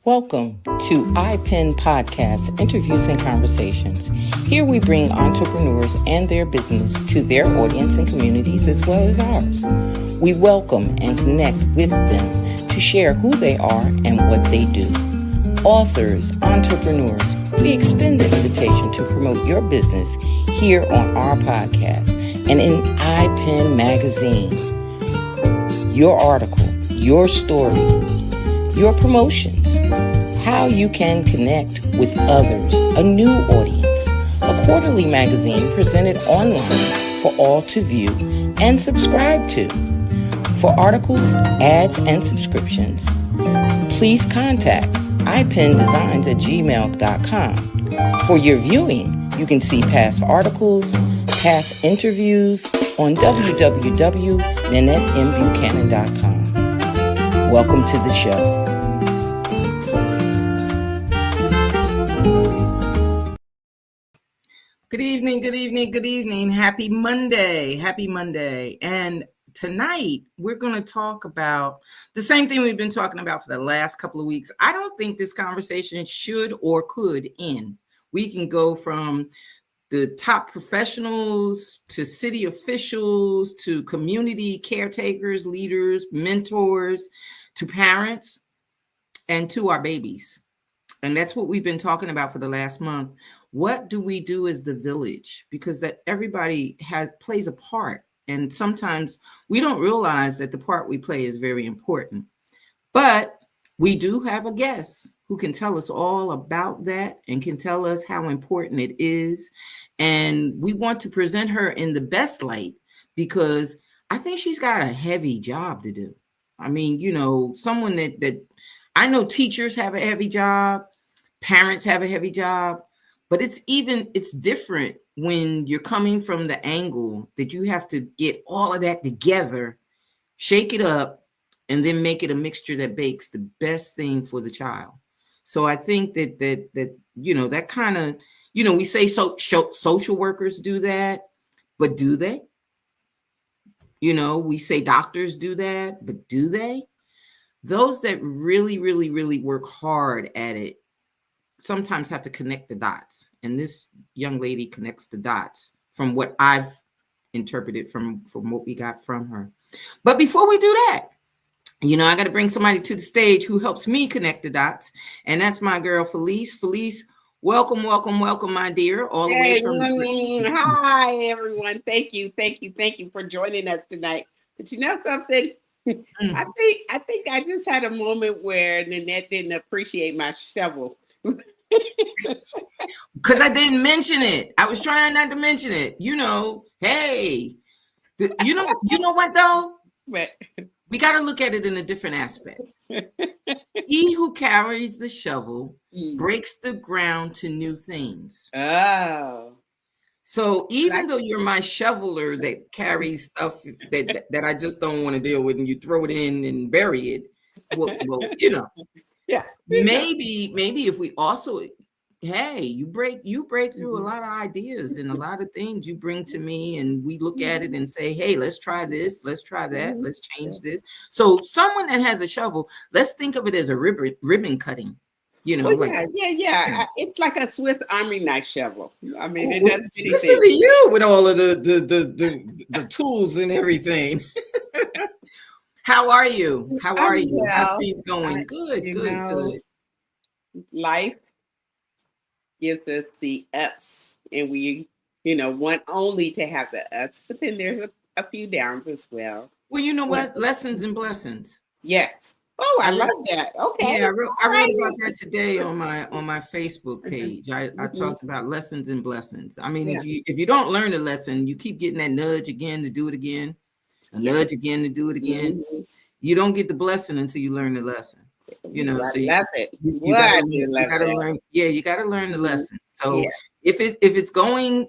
Welcome to iPen Podcast, Interviews and Conversations. Here we bring entrepreneurs and their business to their audience and communities as well as ours. We welcome and connect with them to share who they are and what they do. Authors, entrepreneurs, we extend the invitation to promote your business here on our podcast and in iPen Magazine. Your article, your story, your promotions, how you can connect with others, a new audience, a quarterly magazine presented online for all to view and subscribe to. For articles, ads, and subscriptions, please contact ipendesigns@gmail.com. For your viewing, you can see past articles, past interviews on www.NanetteMBuchanan.com. Welcome to the show. Good evening, good evening, good evening. Happy Monday. Happy Monday. And tonight we're going to talk about the same thing we've been talking about for the last couple of weeks. I don't think this conversation should or could end. We can go from the top professionals to city officials to community caretakers, leaders, mentors, to parents, and to our babies. And that's what we've been talking about for the last month. What do we do as the village? Because that everybody plays a part. And sometimes we don't realize that the part we play is very important. But we do have a guest who can tell us all about that and can tell us how important it is. And we want to present her in the best light because I think she's got a heavy job to do. I mean, you know, someone that I know teachers have a heavy job, parents have a heavy job, but it's different when you're coming from the angle that you have to get all of that together, shake it up, and then make it a mixture that bakes the best thing for the child. So I think that you know, that kind of, you know, we say social workers do that, but do they? You know, we say doctors do that, but do they? Those that really, really, really work hard at it sometimes have to connect the dots. And this young lady connects the dots from what I've interpreted from what we got from her. But before we do that, you know, I got to bring somebody to the stage who helps me connect the dots. And that's my girl, Felice. Felice, welcome, my dear. All the way from Hi, everyone. Thank you for joining us tonight. But you know something? I think I just had a moment where Nanette didn't appreciate my shovel. Because I didn't mention it. I was trying not to mention it. You know, hey, you know what though? We got to look at it in a different aspect. He who carries the shovel breaks the ground to new things. Oh. So even though you're my shoveler that carries stuff that I just don't want to deal with, and you throw it in and bury it, well, you know, yeah, maybe if we also, hey, you break through a lot of ideas and a lot of things you bring to me, and we look at it and say, hey, let's try this, let's try that, let's change this. So someone that has a shovel, let's think of it as a ribbon cutting. You know, yeah. It's like a Swiss Army knife shovel. I mean, it doesn't do anything. Listen to you with all of the tools and everything. How are you? How are you? Well, how's things going? Good. Life gives us the ups, and we, you know, want only to have the ups, but then there's a few downs as well. Well, you know what? Lessons and blessings. Yes. Oh, I love that. Okay. Yeah, I wrote about that today on my Facebook page. I talked about lessons and blessings. I mean, if you don't learn a lesson, you keep getting that nudge again to do it again, a nudge again to do it again. You don't get the blessing until you learn the lesson. You know, so you gotta learn. Yeah, you gotta learn the lesson. So if it's going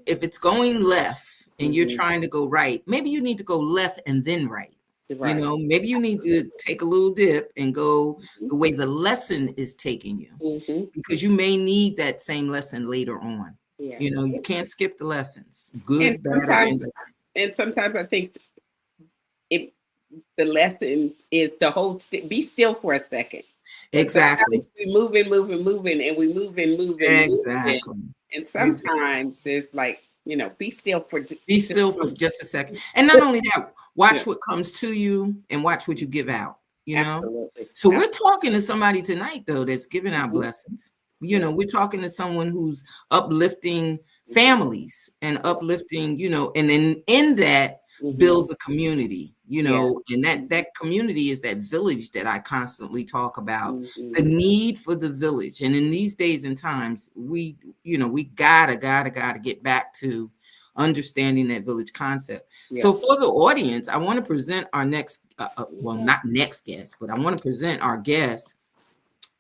left and you're trying to go right, maybe you need to go left and then right. Right. You know, maybe you need to take a little dip and go the way the lesson is taking you, because you may need that same lesson later on. Yeah. You know, you can't skip the lessons. Good, bad, and sometimes I think the lesson is to be still for a second. But Exactly. sometimes we moving, and we moving. Exactly. And Exactly. sometimes it's like, be still for Be just still a for moment. just a second. And not only that, Yeah, watch what comes to you and watch what you give out, you know? absolutely. So we're talking to somebody tonight though that's giving out Mhm. blessings. Yeah, We're talking to someone who's uplifting families and yeah. uplifting, and then in that Mhm. builds a community, Yeah. and that Mhm. that community is that village that I constantly talk about, the Mhm. need for the village. And in these days and times, we gotta get back to understanding that village concept. Yeah. So for the audience, I want to present our next, well, Yeah. not next guest, but I want to present our guest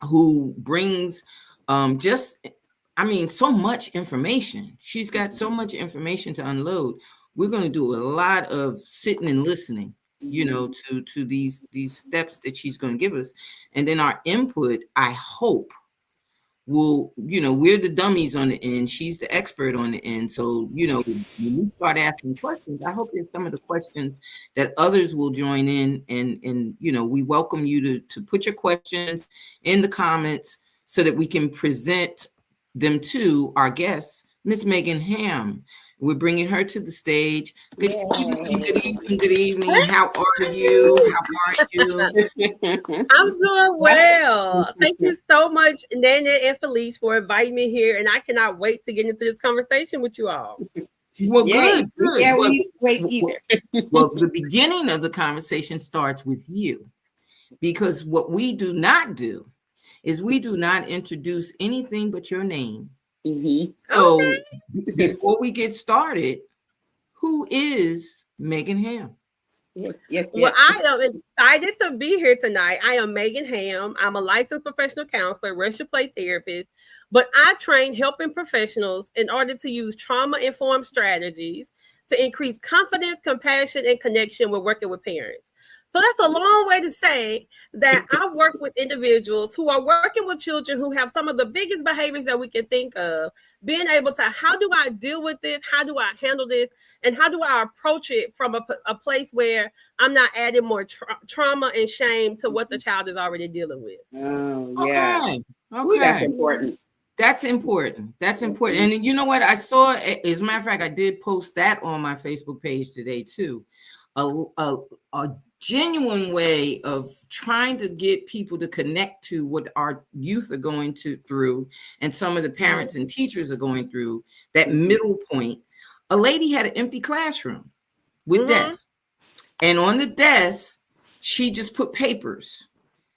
who brings just, I mean, so much information. She's got so much information to unload. We're going to do a lot of sitting and listening, Mhm. to these steps that she's going to give us. And then our input, I hope, we're the dummies on the end, she's the expert on the end. So when we start asking questions, I hope there's some of the questions that others will join in, and we welcome you to put your questions in the comments so that we can present them to our guest, Miss Megan Hamm. We're bringing her to the stage. Good evening, good Yay. evening, good evening. How are you? How are you? I'm doing well. Thank you so much, Nana and Felice, for inviting me here. And I cannot wait to get into this conversation with you all. Well, good, Yay. We good. can't Well, wait well, either. well, the beginning of the conversation starts with you, because what we do not do is we do not introduce anything but your name. Mhm. So before we get started, who is Megan Hamm? Yes, yes, Well, yes. I am excited to be here tonight. I am Megan Hamm. I'm a licensed professional counselor, racial play therapist, but I train helping professionals in order to use trauma informed strategies to increase confidence, compassion, and connection when working with parents. So that's a long way to say that I work with individuals who are working with children who have some of the biggest behaviors that we can think of, being able to, how do I deal with this? How do I handle this? And how do I approach it from a place where I'm not adding more trauma and shame to what the child is already dealing with? Oh, yeah. Okay, Ooh, that's okay. important. That's important. That's important. Mhm. And you know what? I saw, as a matter of fact, I did post that on my Facebook page today too. A genuine way of trying to get people to connect to what our youth are going through, and some of the parents and teachers are going through, that Mhm. middle point. A lady had an empty classroom with Mm-hmm. desks, and on the desk, she just put papers,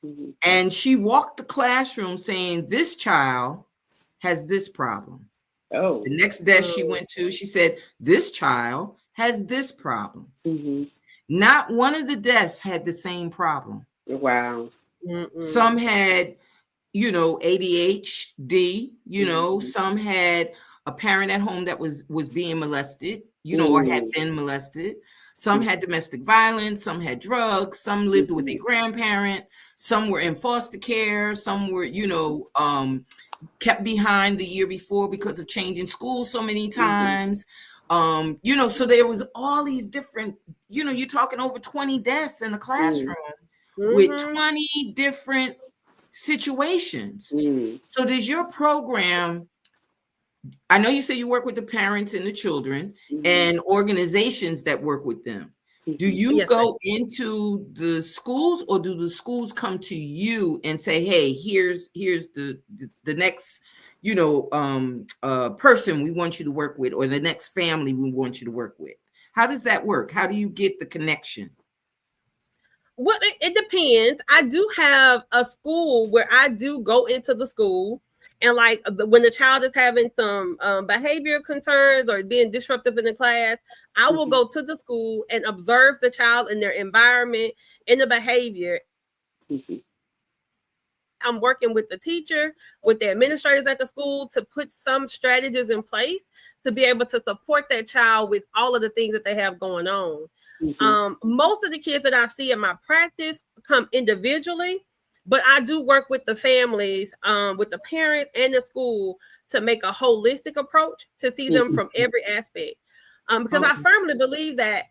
Mhm. and she walked the classroom saying, "This child has this problem." Oh. The next desk she went to, she said, "This child has this problem." Mhm. Not one of the desks had the same problem. Wow. Some Mm-mm. had, ADHD, Mhm. some had a parent at home that was being molested, or had Mm. been molested. Some Mhm. had domestic violence, some had drugs, some lived with a Mhm. grandparent, some were in foster care, some were, kept behind the year before because of changing schools so many Mhm. times. So there was all these different, you're talking over 20 desks in a Mm. classroom with Mm-hmm. 20 different situations. Mm. So does your program, I know you say you work with the parents and the children Mhm. and organizations that work with them. Do Mhm. you Yes, ma'am. go into the schools, or do the schools come to you and say, "Hey, here's the next, person we want you to work with, or the next family we want you to work with"? How does that work? How do you get the connection? Well, it depends. I do have a school where I do go into the school, and like when the child is having some behavior concerns or being disruptive in the class, I will Mhm. go to the school and observe the child in their environment and the behavior. Mhm. I'm working with the teacher, with the administrators at the school to put some strategies in place to be able to support that child with all of the things that they have going on. Mhm. Most of the kids that I see in my practice come individually, but I do work with the families, with the parents and the school to make a holistic approach to see them Mhm. from every aspect. Because I Okay. firmly believe that,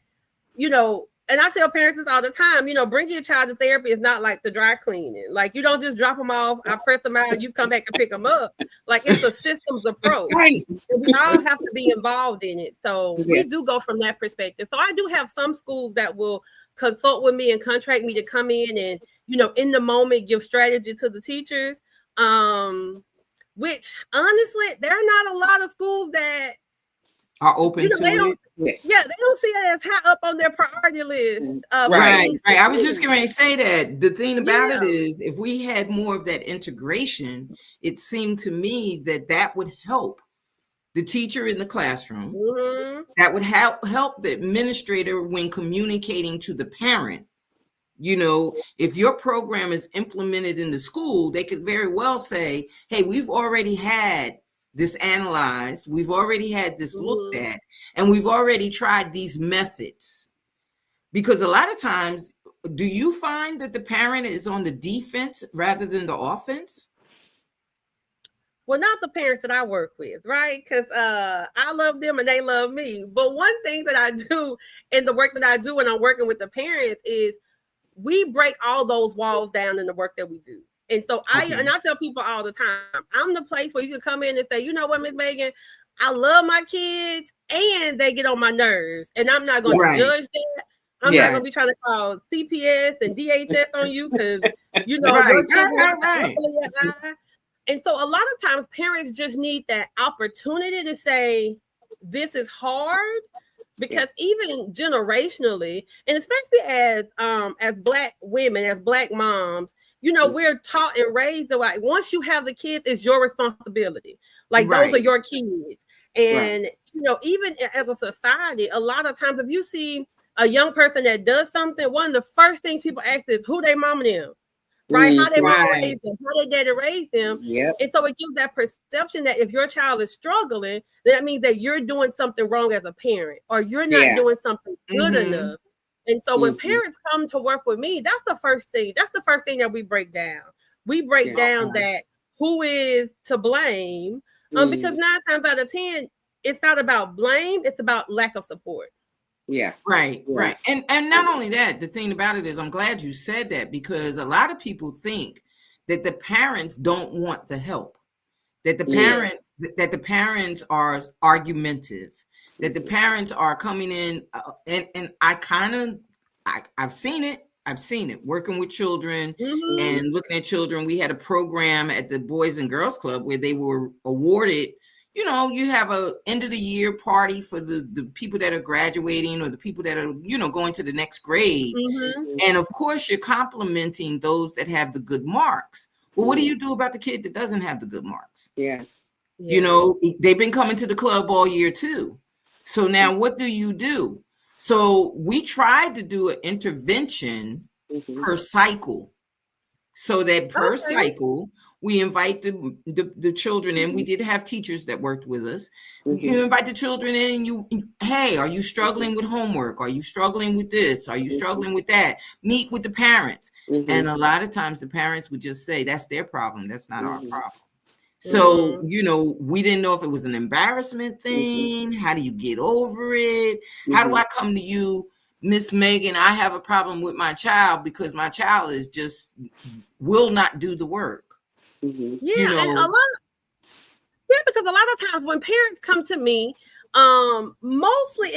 you know, and I tell parents this all the time, bring your child to therapy is not like the dry cleaning. Like, you don't just drop them off, I press them out, you come back and pick them up. Like, it's a systems approach. Right. And we all have to be involved in it. So we do go from that perspective. So I do have some schools that will consult with me and contract me to come in and, in the moment, give strategy to the teachers. Which honestly, there are not a lot of schools that are open to it. Yeah, they don't see it as high up on their priority list. Right. I was just going to say that. The thing about it is, if we had more of that integration, it seemed to me that would help the teacher in the classroom. Mm-hmm. That would help the administrator when communicating to the parent. If your program is implemented in the school, they could very well say, hey, we've already had this analyzed, we've already had this looked at, and we've already tried these methods. Because a lot of times, do you find that the parent is on the defense rather than the offense? Well, not the parents that I work with, right? Because I love them and they love me. But one thing that I do in the work that I do when I'm working with the parents is we break all those walls down in the work that we do. And so I tell people all the time, I'm the place where you can come in and say, you know what, Miss Megan, I love my kids and they get on my nerves. And I'm not going to judge that. I'm not going to be trying to call CPS and DHS on you because, your children. And so a lot of times parents just need that opportunity to say, this is hard. Because even generationally, and especially as Black women, as Black moms, we're taught and raised that like once you have the kids, it's your responsibility. Like those are your kids. And even as a society, a lot of times if you see a young person that does something, one of the first things people ask is who they mama them. Right? How they mama raised them, how they daddy raised them. Yep. And so it gives that perception that if your child is struggling, that means that you're doing something wrong as a parent, or you're not doing something good enough. And so when parents come to work with me, that's the first thing. That's the first thing that we break down. We break down that who is to blame. Because 9 times out of 10, it's not about blame, it's about lack of support. Yeah. Right. And not only that, the thing about it is I'm glad you said that, because a lot of people think that the parents don't want the help, that the parents are argumentative, that the parents are coming in and I've seen it working with children and looking at children. We had a program at the Boys and Girls Club where they were awarded, you have a end of the year party for the people that are graduating or the people that are, going to the next grade. And of course, you're complimenting those that have the good marks. Well, what do you do about the kid that doesn't have the good marks? Yeah. They've been coming to the club all year too. So now what do you do? So we tried to do an intervention per cycle, so that per cycle, we invite the children in. We did have teachers that worked with us. You invite the children in and hey, are you struggling with homework? Are you struggling with this? Are you struggling with that? Meet with the parents. And a lot of times the parents would just say, that's their problem. That's not our problem. So, we didn't know if it was an embarrassment thing. How do you get over it? How do I come to you, Miss Megan? I have a problem with my child because my child is just will not do the work. And because a lot of times when parents come to me, mostly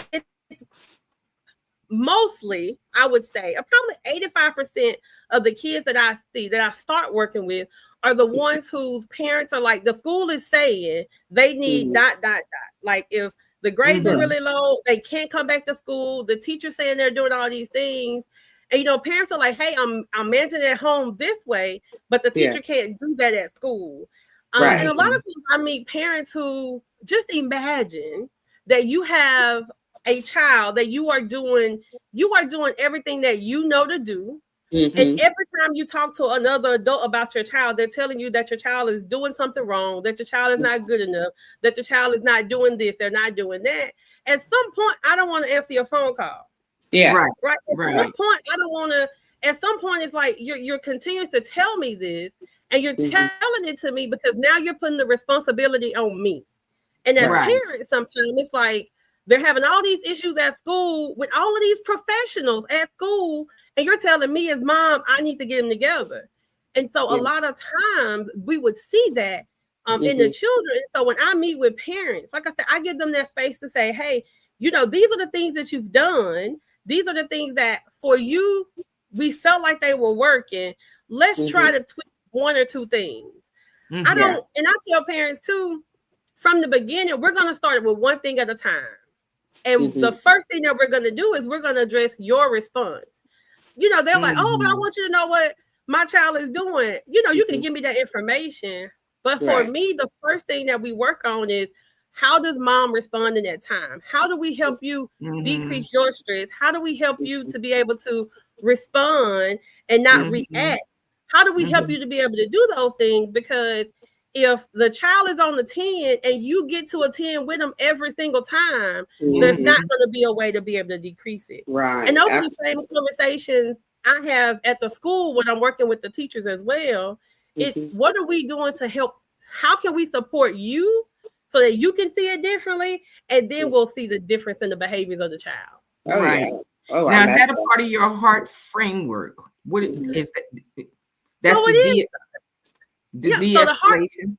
I would say probably 85% of the kids that I see that I start working with are the ones whose parents are like, the school is saying they need ... Like if the grades are really low, they can't come back to school. The teacher's saying they're doing all these things. And, parents are like, hey, I'm managing at home this way, but the teacher can't do that at school. And a lot of times I meet parents who just imagine that you have a child that you are doing everything that you know to do. And every time you talk to another adult about your child, they're telling you that your child is doing something wrong, that your child is not good enough, that your child is not doing this, they're not doing that. At some point, I don't want to answer your phone call. Yeah. Right. At some point, I don't want to. At some point, it's like you're continuing to tell me this, and you're telling it to me because now you're putting the responsibility on me. And as parents, sometimes it's like they're having all these issues at school with all of these professionals at school, and you're telling me as mom, I need to get them together. And so a lot of times we would see that in the children. So when I meet with parents, like I said, I give them that space to say, hey, these are the things that you've done. These are the things that for you, we felt like they were working. Let's try to tweak one or two things. And I tell parents too, from the beginning, we're going to start with one thing at a time. And the first thing that we're going to do is we're going to address your response. They're like, oh, but I want you to know what my child is doing. You can give me that information. But for me, the first thing that we work on is, how does mom respond in that time? How do we help you decrease your stress? How do we help you to be able to respond and not react? How do we help you to be able to do those things? Because if the child is on the 10 and you get to a 10 with them every single time, there's not going to be a way to be able to decrease it. Right. And those are the same conversations I have at the school when I'm working with the teachers as well. It's what are we doing to help? How can we support you so that you can see it differently? And then we'll see the difference in the behaviors of the child. Right. Oh, now, is that a part of your heart framework? What is that? That's the de-escalation.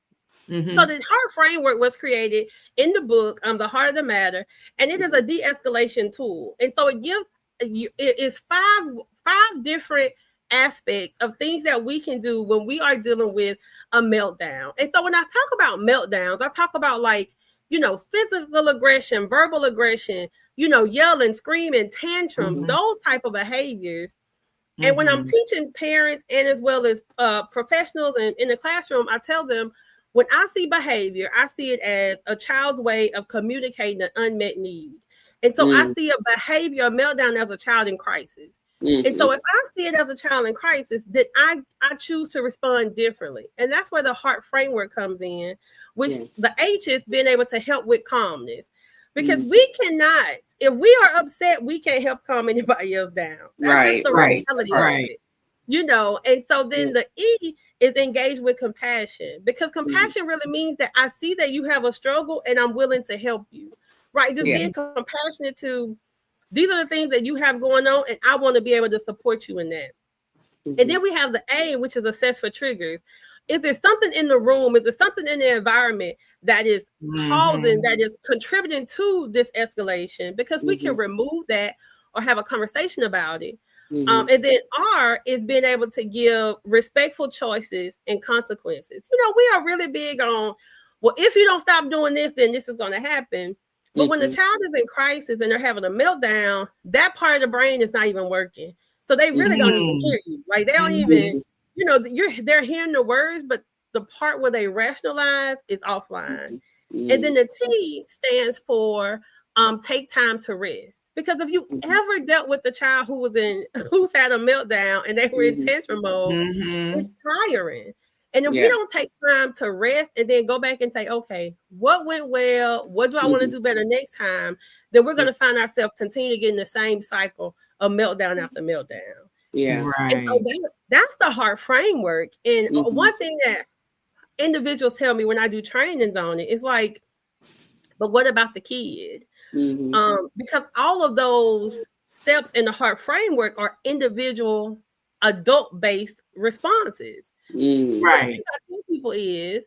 So the heart framework was created in the book, The Heart of the Matter, and it is a de-escalation tool. And so it gives it is five different aspects of things that we can do when we are dealing with a meltdown. And so when I talk about meltdowns, I talk about physical aggression, verbal aggression, yelling, screaming, tantrums, those type of behaviors. And when I'm teaching parents and as well as professionals in the classroom, I tell them, when I see behavior, I see it as a child's way of communicating an unmet need. And so I see a behavior, a meltdown, as a child in crisis. And so if I see it as a child in crisis, then I choose to respond differently. And that's where the heart framework comes in, which the H is being able to help with calmness. Because we cannot, if we are upset, we can't help calm anybody else down. That's just the reality of it. And so then the E is engaged with compassion, because compassion really means that I see that you have a struggle and I'm willing to help you, right? Just being compassionate to, these are the things that you have going on and I want to be able to support you in that. And then we have the A, which is assess for triggers. If there's something in the room, if there's something in the environment that is causing, that is contributing to this escalation, because we can remove that or have a conversation about it. And then R is being able to give respectful choices and consequences. We are really big on, well, if you don't stop doing this, then this is going to happen. But when the child is in crisis and they're having a meltdown, that part of the brain is not even working. So they really don't even hear you. Like they don't even, they're hearing the words, but the part where they rationalize is offline. And then the T stands for take time to rest. Because if you ever dealt with the child who's had a meltdown and they were in tantrum mode, it's tiring. And if we don't take time to rest and then go back and say, okay, what went well? What do I want to do better next time? Then we're going to find ourselves continue to get in the same cycle of meltdown after meltdown. Yeah. Right. And so that's the heart framework. And one thing that individuals tell me when I do trainings on it is like, but what about the kid? Because all of those steps in the heart framework are individual adult-based responses. Right. What I tell people is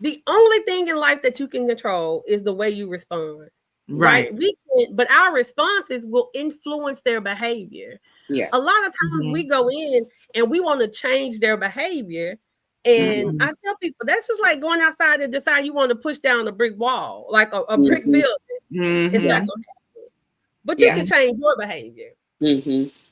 the only thing in life that you can control is the way you respond. Right. We can, but our responses will influence their behavior. Yeah. A lot of times we go in and we want to change their behavior. And I tell people that's just like going outside and decide you want to push down a brick wall, like a brick building. It's not gonna happen. But you can change your behavior.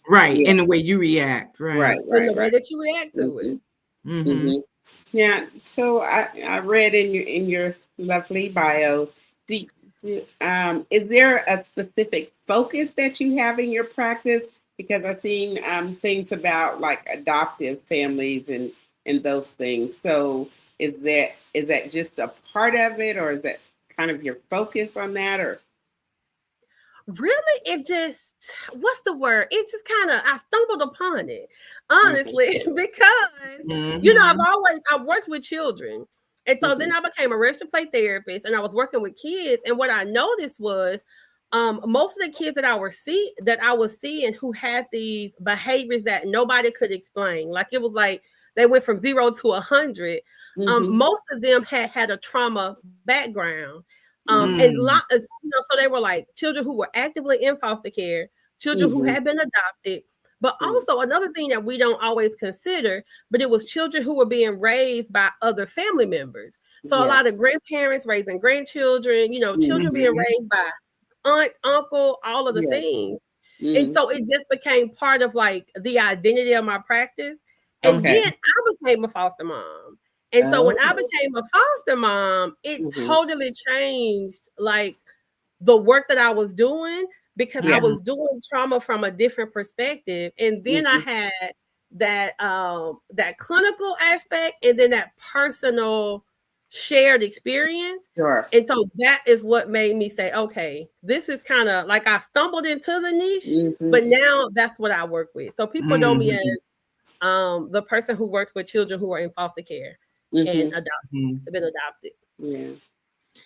Right. In the way you react. Right. In the way that you react to it. Yeah. So I read in your lovely bio, is there a specific focus that you have in your practice? Because I've seen things about like adoptive families and those things. So is that just a part of it, or is that kind of your focus on that? Or really, it just, what's the word? It just kind of, I stumbled upon it, honestly, because I've worked with children. And so then I became a registered play therapist and I was working with kids. And what I noticed was most of the kids that I was seeing who had these behaviors that nobody could explain, like it was like they went from 0 to 100. Most of them had a trauma background, and so they were like children who were actively in foster care, children who had been adopted, but also another thing that we don't always consider, but it was children who were being raised by other family members. So a lot of grandparents raising grandchildren, children being raised by aunt, uncle, all of the things. And so it just became part of like the identity of my practice. And then I became a foster mom. And so when I became a foster mom, it totally changed like the work that I was doing, because I was doing trauma from a different perspective. And then I had that clinical aspect, and then that personal shared experience. Sure. And so that is what made me say, okay, this is kind of like I stumbled into the niche, but now that's what I work with. So people know me as the person who works with children who are in foster care and been adopted. Yeah.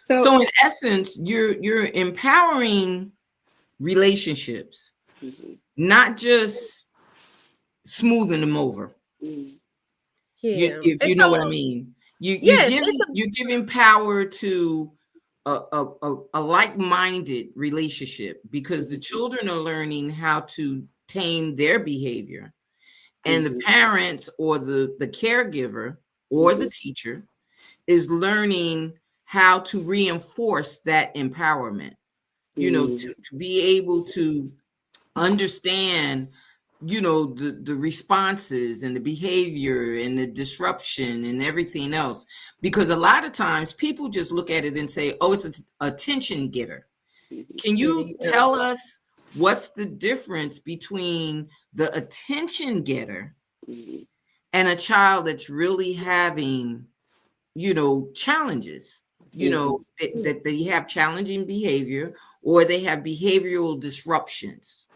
So in essence, you're empowering relationships, not just smoothing them over. If you know what I mean. You're giving power to a like-minded relationship, because the children are learning how to tame their behavior, and the parents or the caregiver or the teacher is learning how to reinforce that empowerment, to be able to understand, the responses and the behavior and the disruption and everything else. Because a lot of times people just look at it and say, oh, it's an attention getter. Can you tell us what's the difference between the attention getter and a child that's really having, challenges, that they have challenging behavior, or they have behavioral disruptions?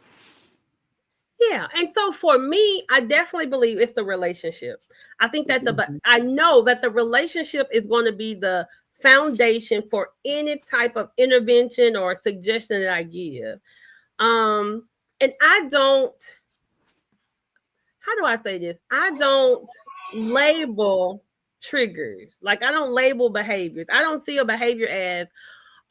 Yeah. And so for me, I definitely believe it's the relationship. I think that I know that the relationship is going to be the foundation for any type of intervention or suggestion that I give. And I don't, how do I say this? I don't label triggers. Like I don't label behaviors. I don't see a behavior as,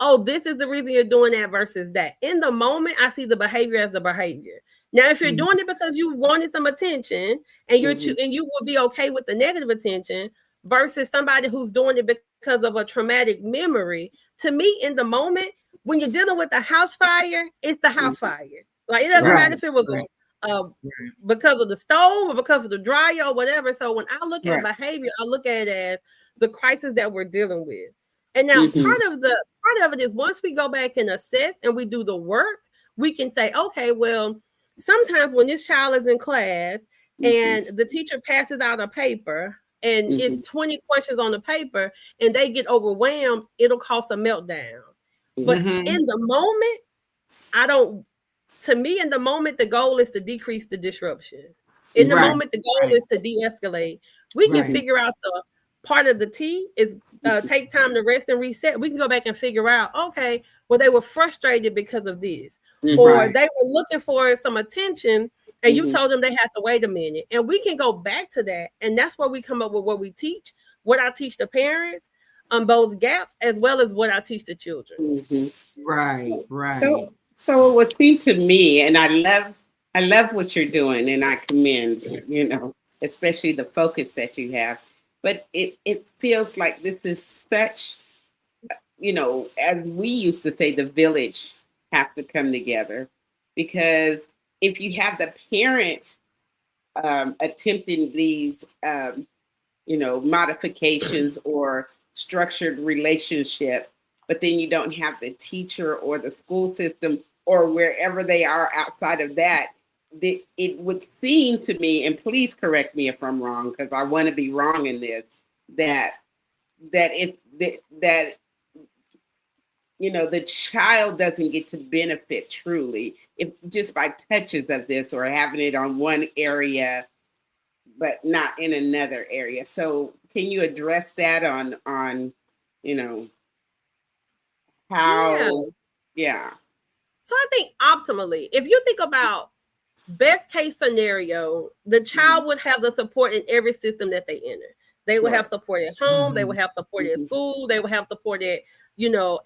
oh, this is the reason you're doing that versus that. In the moment, I see the behavior as the behavior. Now, if you're doing it because you wanted some attention and and you will be okay with the negative attention versus somebody who's doing it because of a traumatic memory, to me, in the moment, when you're dealing with a house fire, it's the house fire. Like it doesn't matter if it was because of the stove or because of the dryer or whatever. So when I look at behavior, I look at it as the crisis that we're dealing with. And now part of it is once we go back and assess and we do the work, we can say, okay, well, sometimes when this child is in class and the teacher passes out a paper and it's 20 questions on the paper and they get overwhelmed, it'll cause a meltdown. But in the moment, to me, in the moment, the goal is to decrease the disruption. In the moment, the goal is to de-escalate. We can figure out the part of the T is take time to rest and reset. We can go back and figure out, okay, well, they were frustrated because of this. Or they were looking for some attention and you told them they had to wait a minute. And we can go back to that. And that's where we come up with what we teach, what I teach the parents on those gaps, as well as what I teach the children. Right. So it would seem to me, and I love what you're doing, and I commend, especially the focus that you have. But it feels like this is such, as we used to say, the village has to come together, because if you have the parent attempting these, modifications or structured relationship, but then you don't have the teacher or the school system or wherever they are outside of that, it would seem to me, and please correct me if I'm wrong, because I want to be wrong in this, that the child doesn't get to benefit truly if just by touches of this or having it on one area but not in another area. So can you address that on how So I think optimally, if you think about best case scenario, the child would have the support in every system that they enter. They will have support at home, they will have support at school, they will have support at,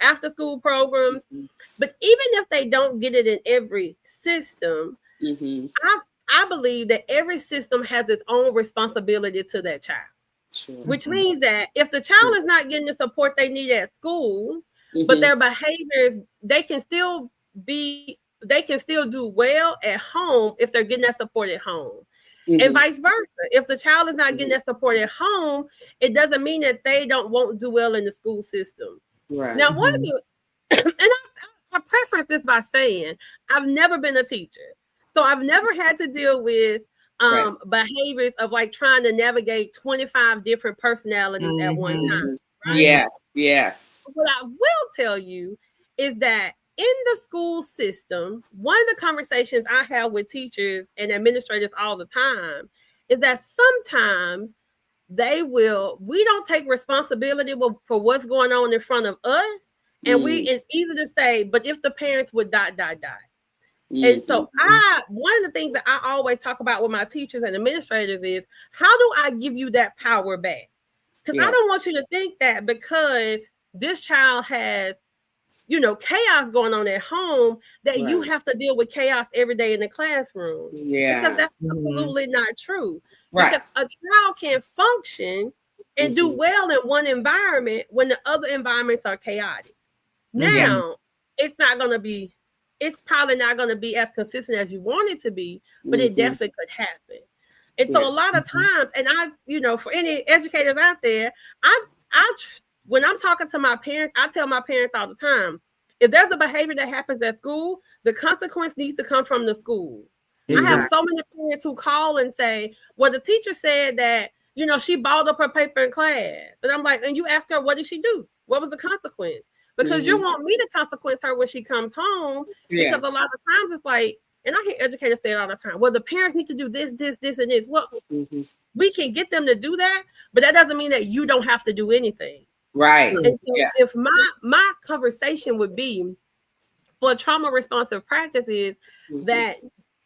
after school programs. But even if they don't get it in every system, I believe that every system has its own responsibility to that child. Sure. Which means that if the child is not getting the support they need at school, but their behaviors, they can still do well at home if they're getting that support at home. And vice versa. If the child is not getting that support at home, it doesn't mean that they won't do well in the school system. Right. Now, what and I preface this by saying I've never been a teacher. So I've never had to deal with behaviors of like trying to navigate 25 different personalities at one time. Right? Yeah. What I will tell you is that in the school system, one of the conversations I have with teachers and administrators all the time is that sometimes we don't take responsibility for what's going on in front of us. And it's easy to say, but if the parents would ... And so one of the things that I always talk about with my teachers and administrators is, how do I give you that power back? Because I don't want you to think that because this child has, chaos going on at home, that you have to deal with chaos every day in the classroom. Yeah. Because that's absolutely not true. Right. Because a child can function and do well in one environment when the other environments are chaotic. Now, it's probably not going to be as consistent as you want it to be, but it definitely could happen. And so a lot of times, and for any educators out there, when I'm talking to my parents, I tell my parents all the time, if there's a behavior that happens at school, the consequence needs to come from the school. Exactly. I have so many parents who call and say, well, the teacher said that, she balled up her paper in class. And I'm like, and you ask her, what did she do? What was the consequence? Because you want me to consequence her when she comes home. Yeah. Because a lot of times it's like, and I hear educators say it all the time, well, the parents need to do this, and this. Well, we can get them to do that, but that doesn't mean that you don't have to do anything. Right. And so if my conversation would be for trauma responsive practices, that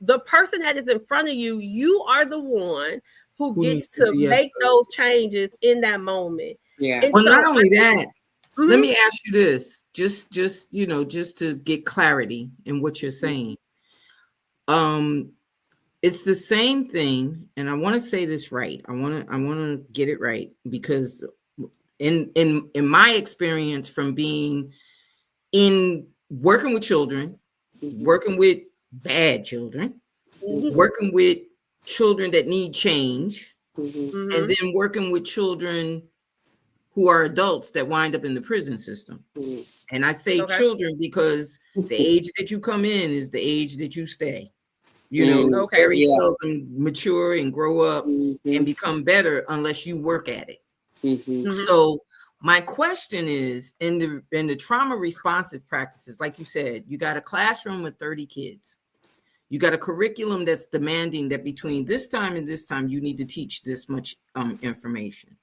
the person that is in front of you, you are the one who gets to make those changes in that moment. Yeah. And well, so not only that, let me ask you this, just to get clarity in what you're saying. It's the same thing, and I want to say this right. I want to get it right, because in my experience from being in working with children, working with bad children, working with children that need change, and then working with children who are adults that wind up in the prison system. And I say children because the age that you come in is the age that you stay. Very seldom mature and grow up and become better unless you work at it. So my question is, in the trauma responsive practices, like you said, you got a classroom with 30 kids. You got a curriculum that's demanding that between this time and this time, you need to teach this much information.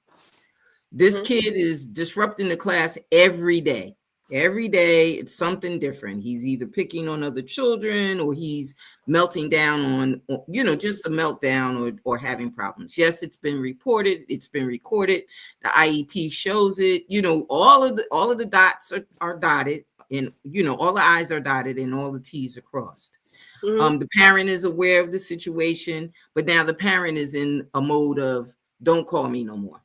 This kid is disrupting the class every day. Every day, it's something different. He's either picking on other children, or he's melting down on, just a meltdown, or having problems. Yes, it's been reported. It's been recorded. The IEP shows it. All of the dots are dotted, and all the I's are dotted and all the T's are crossed. The parent is aware of the situation, but now the parent is in a mode of, don't call me no more.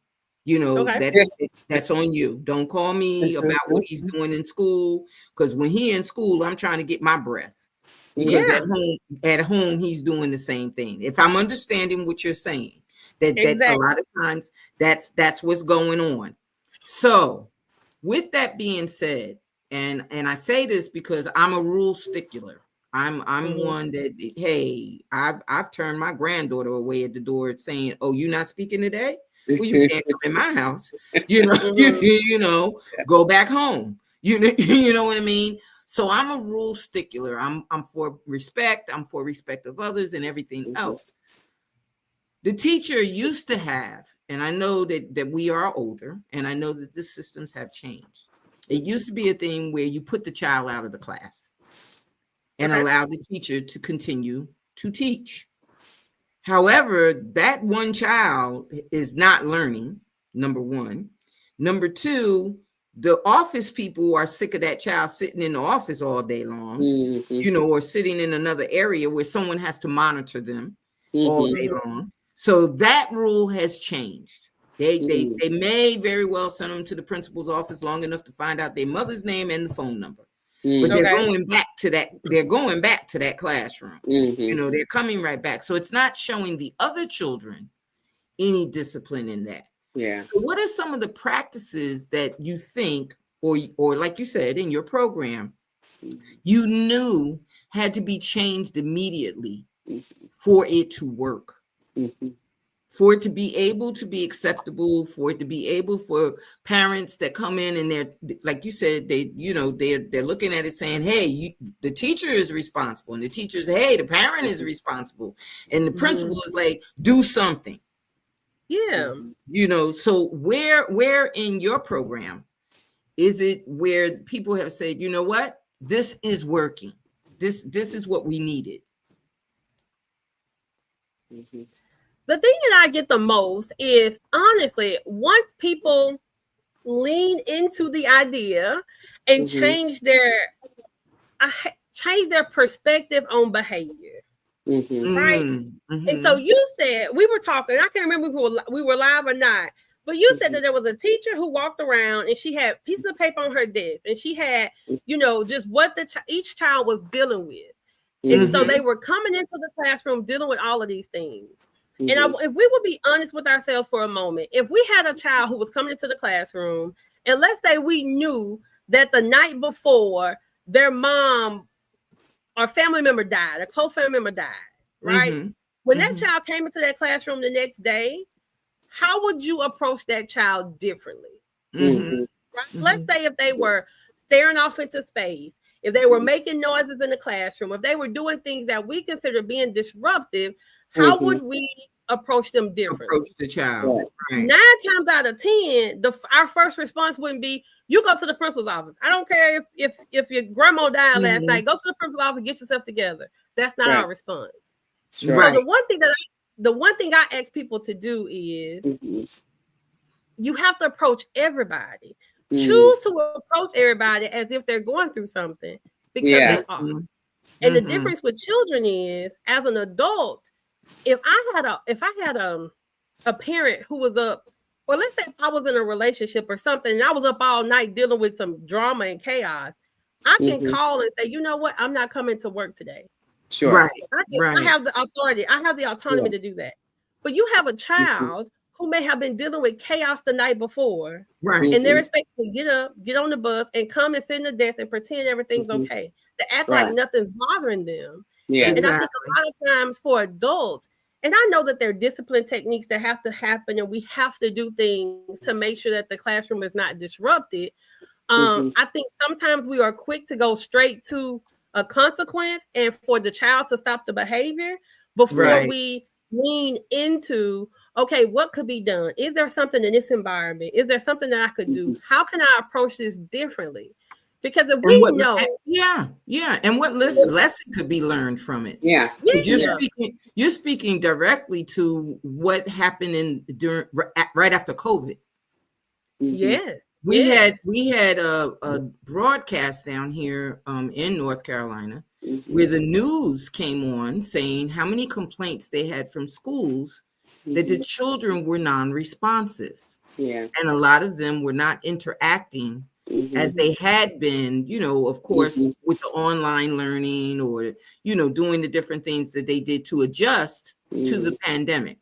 That's on you. Don't call me about what he's doing in school, because when he in school, I'm trying to get my breath, because at home he's doing the same thing. If I'm understanding what you're saying, that a lot of times that's what's going on. So with that being said, and I say this because I'm a rule stickler. I'm one that, hey, I've turned my granddaughter away at the door saying, oh, you're not speaking today? Well, you can't come in my house, go back home. You know what I mean? So I'm a rule stickler. I'm for respect. I'm for respect of others and everything else. The teacher used to have, and I know that we are older, and I know that the systems have changed. It used to be a thing where you put the child out of the class. and Okay. allow the teacher to continue to teach. However, that one child is not learning, number one. Number two, the office people are sick of that child sitting in the office all day long, or sitting in another area where someone has to monitor them all day long. So that rule has changed. They may very well send them to the principal's office long enough to find out their mother's name and the phone number. But they're going back to that. They're going back to that classroom. They're coming right back. So it's not showing the other children any discipline in that. Yeah. So what are some of the practices that you think, or like you said in your program, you knew had to be changed immediately for it to work? For it to be able to be acceptable, for it to be able for parents that come in and they're, like you said, they're looking at it saying, hey, the teacher is responsible, and the teacher's, hey, the parent is responsible, and the principal is like, do something. Yeah. So where in your program is it where people have said, you know what, this is working, this is what we needed? The thing that I get the most is, honestly, once people lean into the idea and change their perspective on behavior, right? And so you said, we were talking, I can't remember if we were live or not, but you said that there was a teacher who walked around and she had pieces of paper on her desk, and she had, just what each child was dealing with. And so they were coming into the classroom dealing with all of these things. And if we would be honest with ourselves for a moment, if we had a child who was coming into the classroom, and let's say we knew that the night before their mom or family member died, a close family member died, right? When that child came into that classroom the next day, how would you approach that child differently? Right? Let's say if they were staring off into space, if they were making noises in the classroom, if they were doing things that we consider being disruptive, how would we approach them differently? Approach the child. Right. 9 times out of 10, our first response wouldn't be, you go to the principal's office. I don't care if your grandma died last night, go to the principal's office, get yourself together. That's not our response. Right. So the one thing I ask people to do is you have to approach everybody. Choose to approach everybody as if they're going through something, because they are. And the difference with children is, as an adult, if I had a parent who was up, or let's say if I was in a relationship or something, and I was up all night dealing with some drama and chaos, I can call and say, you know what, I'm not coming to work today. Sure. I have the authority. I have the autonomy to do that. But you have a child who may have been dealing with chaos the night before, and they're expected to get up, get on the bus, and come and sit in the desk and pretend everything's okay. To act like nothing's bothering them. Yeah. And I think a lot of times for adults, and I know that there are discipline techniques that have to happen, and we have to do things to make sure that the classroom is not disrupted. I think sometimes we are quick to go straight to a consequence and for the child to stop the behavior before we lean into, okay, what could be done? Is there something in this environment? Is there something that I could do? How can I approach this differently? Because if we know, and what lesson could be learned from it? You're speaking directly to what happened right after COVID. We had a broadcast down here in North Carolina where the news came on saying how many complaints they had from schools that the children were non-responsive, and a lot of them were not interacting as they had been, of course, with the online learning or, doing the different things that they did to adjust to the pandemic.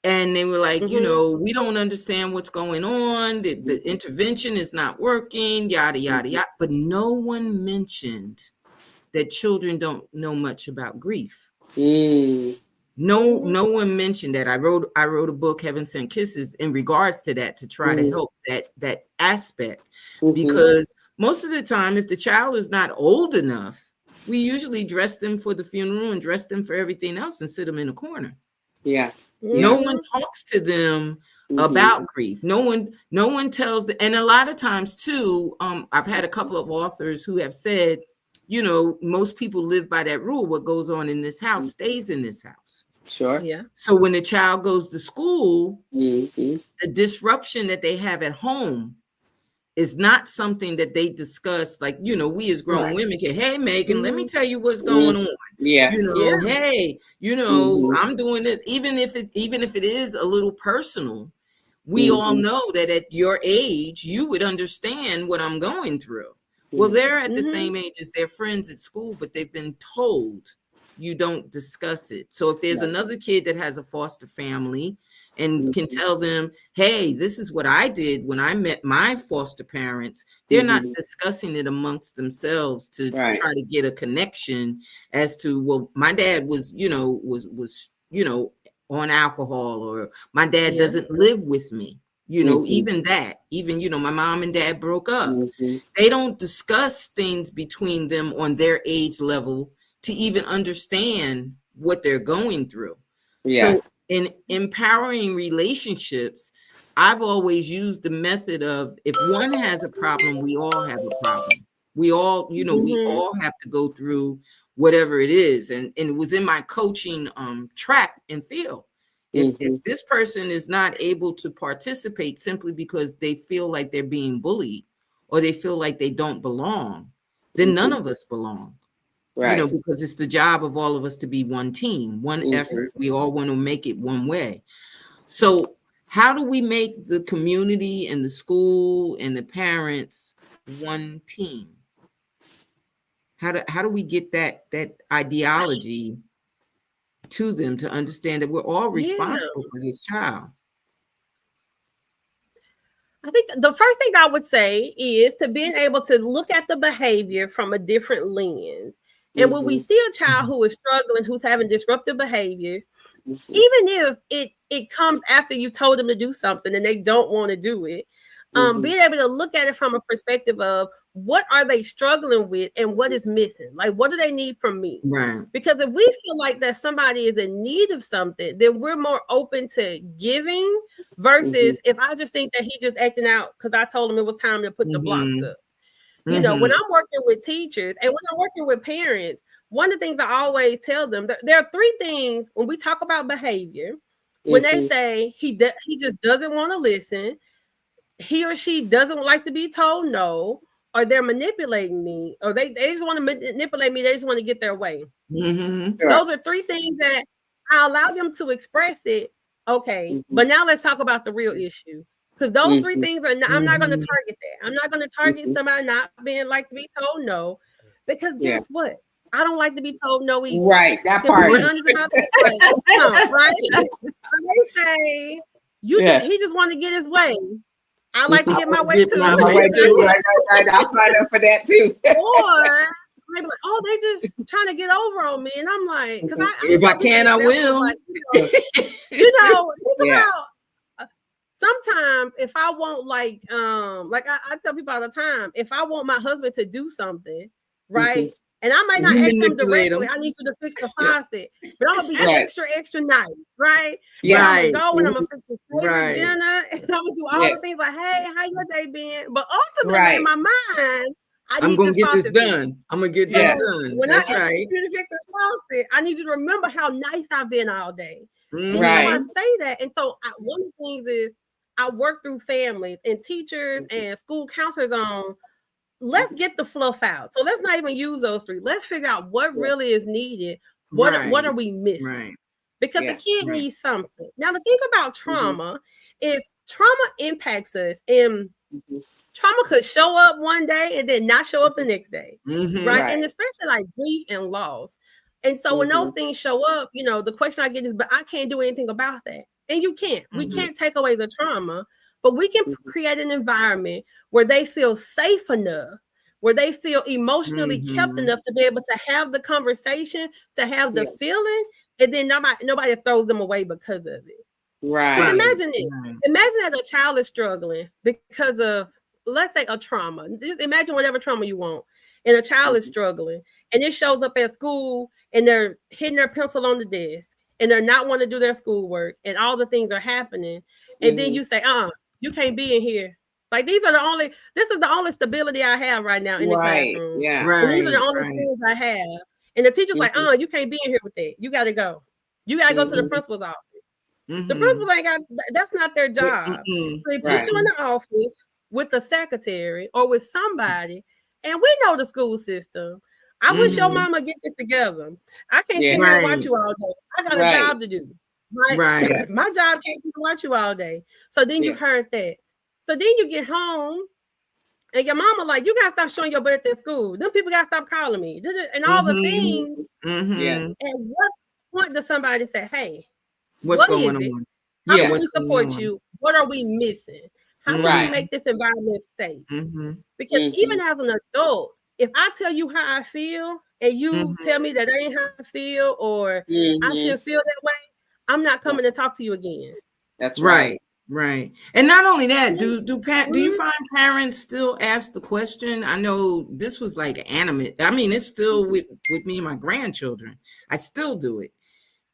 And they were like, we don't understand what's going on. The intervention is not working, yada, yada, yada. But no one mentioned that children don't know much about grief. No one mentioned that. I wrote a book, Heaven Sent Kisses, in regards to that, to try to help that aspect. Because most of the time, if the child is not old enough, we usually dress them for the funeral and dress them for everything else and sit them in a corner. No one talks to them about grief. No one tells and a lot of times too, I've had a couple of authors who have said most people live by that rule. What goes on in this house stays in this house. Sure. Yeah. So when the child goes to school, Mm-hmm. the disruption that they have at home is not something that they discuss. Like, we as grown Right. women can, hey, Megan, let me Mhm. tell you what's going on. Yeah. Yeah. Hey, Mhm. I'm doing this. Even if it is a little personal, we all Mhm. know that at your age, you would understand what I'm going through. Well, Mhm. they're at the Mhm. same age as their friends at school, but they've been told you don't discuss it. So if there's Right. another kid that has a foster family and can Mhm. tell them, hey, this is what I did when I met my foster parents, they're not Mhm. discussing it amongst themselves to Right. try to get a connection as to, well, my dad was on alcohol, or my dad Yeah. doesn't live with me. Mhm. Even my mom and dad broke up. Mhm. They don't discuss things between them on their age level to even understand what they're going through. Yeah. So in empowering relationships, I've always used the method of, if one has a problem, we all have a problem. We Mhm. all have to go through whatever it is. And it was in my coaching track and field. If Mhm. this person is not able to participate simply because they feel like they're being bullied, or they feel like they don't belong, then none Mhm. of us belong. Right. Because it's the job of all of us to be one team, one Mhm. effort. We all want to make it one way. So how do we make the community and the school and the parents one team? How do we get that ideology to them, to understand that we're all Yeah. responsible for this child? I think the first thing I would say is to being able to look at the behavior from a different lens. And when we Mhm. see a child Mhm. who is struggling, who's having disruptive behaviors, Mhm. even if it comes after you told them to do something and they don't want to do it, Mhm. being able to look at it from a perspective of what are they struggling with and what is missing, like what do they need from me. Right. Because if we feel like that somebody is in need of something, then we're more open to giving Mhm. versus if I just think that he just acting out because I told him it was time to put the blocks Mhm. up. When Mhm. I'm working with teachers and when I'm working with parents, one of the things I always tell them, there are three things when we talk about behavior. When they Mhm. say he just doesn't want to listen, he or she doesn't like to be told no, or they're manipulating me, or they just want to manipulate me, they just want to get their way. Mhm. Sure. Those are three things that I allow them to express it. Okay, Mhm. but now let's talk about the real issue. Because those three Mhm. things are not, I'm not going to Mhm. target that. I'm not going to target Mhm. somebody not being like to be told no. Because Yeah. guess what? I don't like to be told no either. Right. That Can we part. be honest about that? Like, no, right? When they say Yeah. he just want to get his way. I like to I Mhm. get my want to way get too. my My way way too. too. Right. Right. Right. I'll sign up for that too. Or maybe like, oh, they just trying to get over on me. And I'm like, because Mhm. I If I tell people can, I examples will. like, think Yeah. about sometimes if I want like I tell people all the time, if I want my husband to do something, Mhm. right? And I might not You ask him manipulate directly, them. I need you to fix the Yeah. faucet, but I'm gonna be Right. extra, extra nice, right? And Yeah. I'm gonna Right. go and I'm Mhm. gonna fix the favorite Right. dinner, and I'm gonna do all Yeah. the things like, hey, how your day been? But ultimately in Right. my mind, I I'm need gonna this get this faucet fixed. done. I'm gonna get this Yeah. So done. when I That's ask right. you to fix this faucet, I need you to remember how nice I've been all day. And I Right. Mhm. say that. And so one of the things is I work through families and teachers Mhm. and school counselors on let's Mhm. get the fluff out. So let's not even use those three. Let's figure out what Yeah. really is needed. What Right. are we missing? Right. Because the Yeah. kid Right. needs something. Now the thing about Mhm. trauma is trauma impacts us and Mhm. trauma could show up one day and then not show up the Mhm. next day, right? Mhm. Right. And especially like grief and loss. And so when those Mhm. things show up, the question I get is, but I can't do anything about that. And you can't. We Mhm. can't take away the trauma, but we can Mhm. create an environment where they feel safe enough, where they feel emotionally kept Mhm. enough to be able to have the conversation, to have the Yeah. feeling, and then nobody throws them away because of it. Because Right. Right. imagine this. Right. Imagine that a child is struggling because of, let's say, a trauma. Just imagine whatever trauma you want. And a child is Mhm. struggling. And it shows up at school and they're hitting their pencil on the desk and they're not wanting to do their schoolwork and all the things are happening. And then Mhm. you say, you can't be in here. Like this is the only stability I have right now in the Right. classroom. Yeah. And these are the Right, only right. tools I have. And the teacher's like, Mhm. you can't be in here with that. You gotta go. You gotta go to the Mhm. principal's office. The Mhm. principal ain't got that's not their job. Mm-mm, So they put Right. you in mm-mm. the office with the secretary or with somebody, and we know the school system. I wish your Mhm. mama get this together. I can't sit Yeah. here and watch Right, you all day. I got a Right. job to do. Right? right. Yeah. My job can't be to watch you all day. So then Yeah. you've heard that. So then you get home and your mama like, you gotta stop showing your butt at school. Them people gotta stop calling me. And all the Mhm, things. Mhm. Yeah. mhm. At what point does somebody say, hey, What's what going is it? on? How Yeah, can Yeah. what's we going support on? you? What are we missing? How can we Right. Mhm, make this environment safe? mhm, Because even Mhm. as an adult, if I tell you how I feel and you tell mhm. me that ain't how I feel or I Mhm. shouldn't feel that way, I'm not Yeah. coming to talk to you again. That's right. Right, right. And not only that, Mhm. do you find parents still ask the question? I know this was like animate. I mean, it's still with me and my grandchildren. I still do it.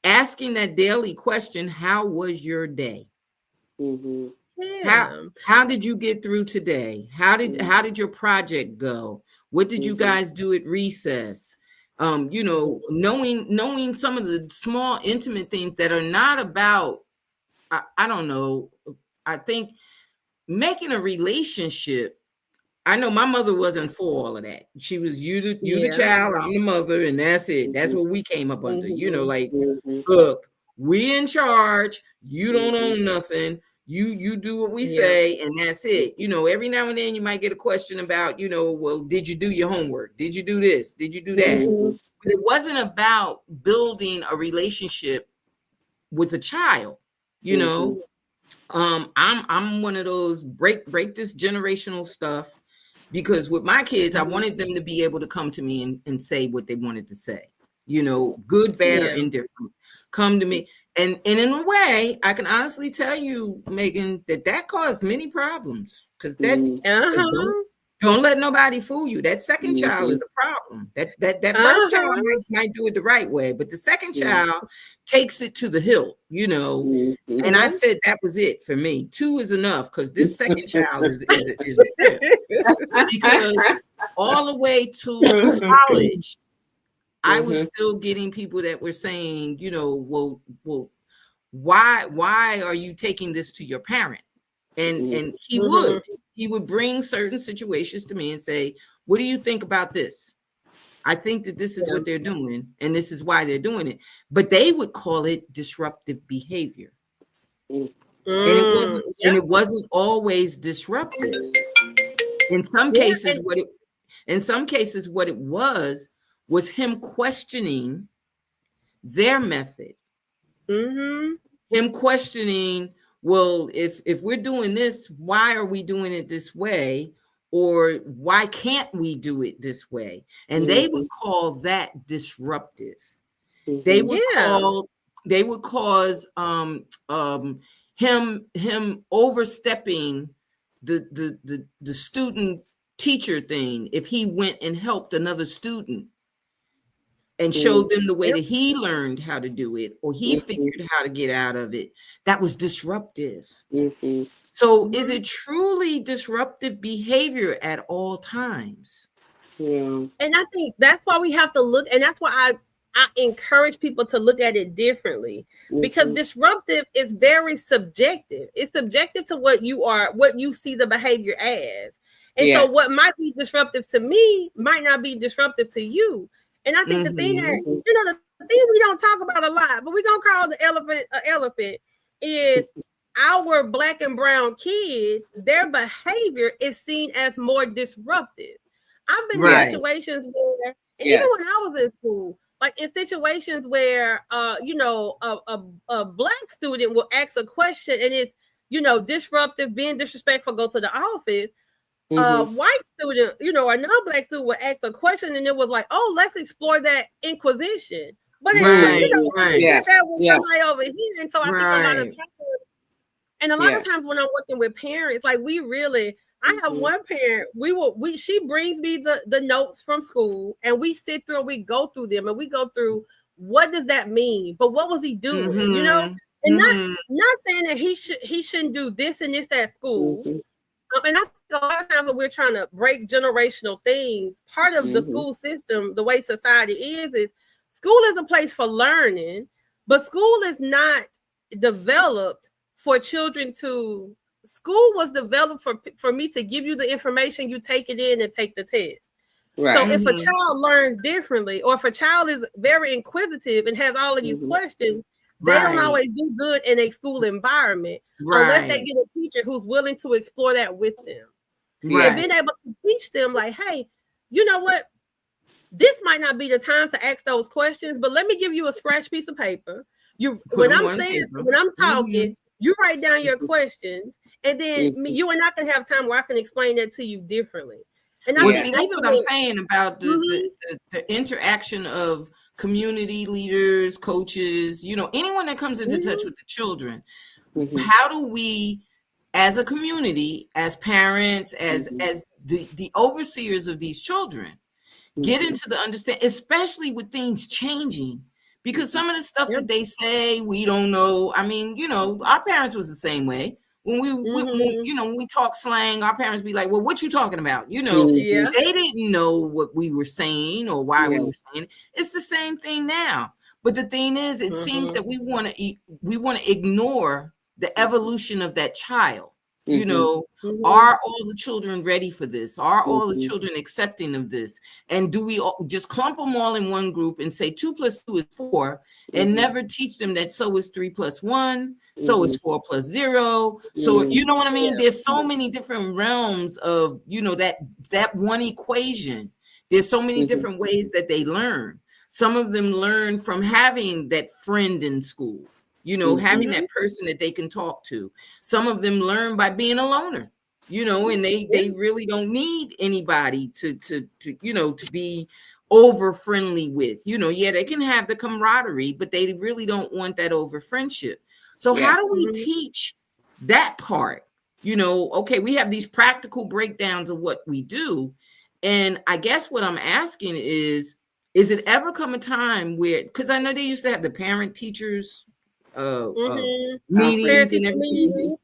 Asking that daily question, how was your day? Mhm. How Yeah. how did you get through today? Mhm. How did your project go? What did you Mhm. guys do at recess? Mhm. Knowing some of the small intimate things that are not about I don't know. I think making a relationship. I know my mother wasn't for all of that. She was you the Yeah. child, I'm the mother, and that's it. That's Mhm. what we came up under. Mhm. Like, Mhm. look, we in charge. You don't Mhm. own nothing. You do what we Yeah. say, and that's it. Every now and then you might get a question about, well, did you do your homework? Did you do this? Did you do that? Mhm. Mhm. But it wasn't about building a relationship with a child, you know. Mhm. I'm one of those break this generational stuff because with my kids, I Mhm. wanted them to be able to come to me and say what they wanted to say, good, bad, or Yeah. Yeah. indifferent. Come to me. And in a way, I can honestly tell you, Megan, that caused many problems because Mhm. don't Uh-huh. don't let nobody fool you. That second child Mhm. is a problem. That first child Uh-huh. might do it the right way, but the second Mhm. child takes it to the hilt. And I Mhm. Yeah. said that was it for me. Two is enough because this second child is a trip. Because all the way to college, I was Mhm. still getting people that were saying, well, why are you taking this to your parent? And Mhm. he would bring certain situations to me and say, what do you think about this? I think that this is Yeah. what they're doing, and this is why they're doing it. But they would call it disruptive behavior. Mhm. And Yeah. it wasn't always disruptive. In some Yeah. cases, what it was him questioning their method, Mhm. him questioning, well, if we're doing this, why are we doing it this way? Or why can't we do it this way? And they would Mhm. call that disruptive. They Mhm. would Yeah. call they would cause him overstepping the student teacher thing if he went and helped another student and showed them the way Yep. that he learned how to do it or he Mhm. figured how to get out of it. That was disruptive. Mhm. So is Mhm. it truly disruptive behavior at all times? Yeah. And I think that's why we have to look, and that's why I encourage people to look at it differently because Mhm. disruptive is very subjective. It's subjective to what you see the behavior as. And so Yeah. what might be disruptive to me might not be disruptive to you. And I think the thing that, Mhm. Mhm. the thing we don't talk about a lot, but we're going to call the elephant an elephant is our black and brown kids, their behavior is seen as more disruptive. I've been in Yeah. Right. situations where, and even Yeah. when I was in school, like in situations where, a black student will ask a question and it's, disruptive, being disrespectful, go to the office. A Mhm. white student, a non-black student would ask a question and it was like, oh, let's explore that inquisition. But it's, Right. Mhm. Right. Yeah. did that with Yeah. somebody over here. And so I think a lot of Right. times, and a lot of Yeah. times when I'm working with parents, like I have Mhm. one parent, she brings me the notes from school and we sit through and we go through them and we go through what does that mean? But what was he doing? Mhm. And Mhm. not saying that he shouldn't do this and this at school, Mhm. And I think a lot of times when we're trying to break generational things, part of the school system, the way society is school is a place for learning, but school is not developed for children to. School was developed for me to give you the information, you take it in and take the test. Right. So if a child learns differently, or if a child is very inquisitive and has all of these questions, they don't always do good in a school environment unless they get a teacher who's willing to explore that with them. And being able to teach them, like, hey, you know what? This might not be the time to ask those questions, but let me give you a scratch piece of paper. When I'm talking, you write down your questions, and then you and I can have time where I can explain that to you differently. And see, that's what I'm saying about the interaction of community leaders, coaches, anyone that comes into touch with the children. How do we, as a community, as parents, as the overseers of these children, get into the understanding, especially with things changing? Because some of the stuff that they say, we don't know. I mean, our parents was the same way. When when we talk slang, our parents be like, well, what you talking about? They didn't know what we were saying or why we were saying it. It's the same thing now. But the thing is, it seems that we want to ignore the evolution of that child. Are all the children ready for this? Are all the children accepting of this? And do we just clump them all in one group and say 2 + 2 is 4 and never teach them that so is 3 + 1, so is 4 + 0. So you know what I mean? There's so many different realms of, that one equation. There's so many different ways that they learn. Some of them learn from having that friend in school. Having that person that they can talk to. Some of them learn by being a loner, and they really don't need anybody to be over friendly with. They can have the camaraderie, but they really don't want that over friendship. So how do we teach that part? Okay, we have these practical breakdowns of what we do. And I guess what I'm asking is it ever come a time where, because I know they used to have the parent teachers meetings and everything,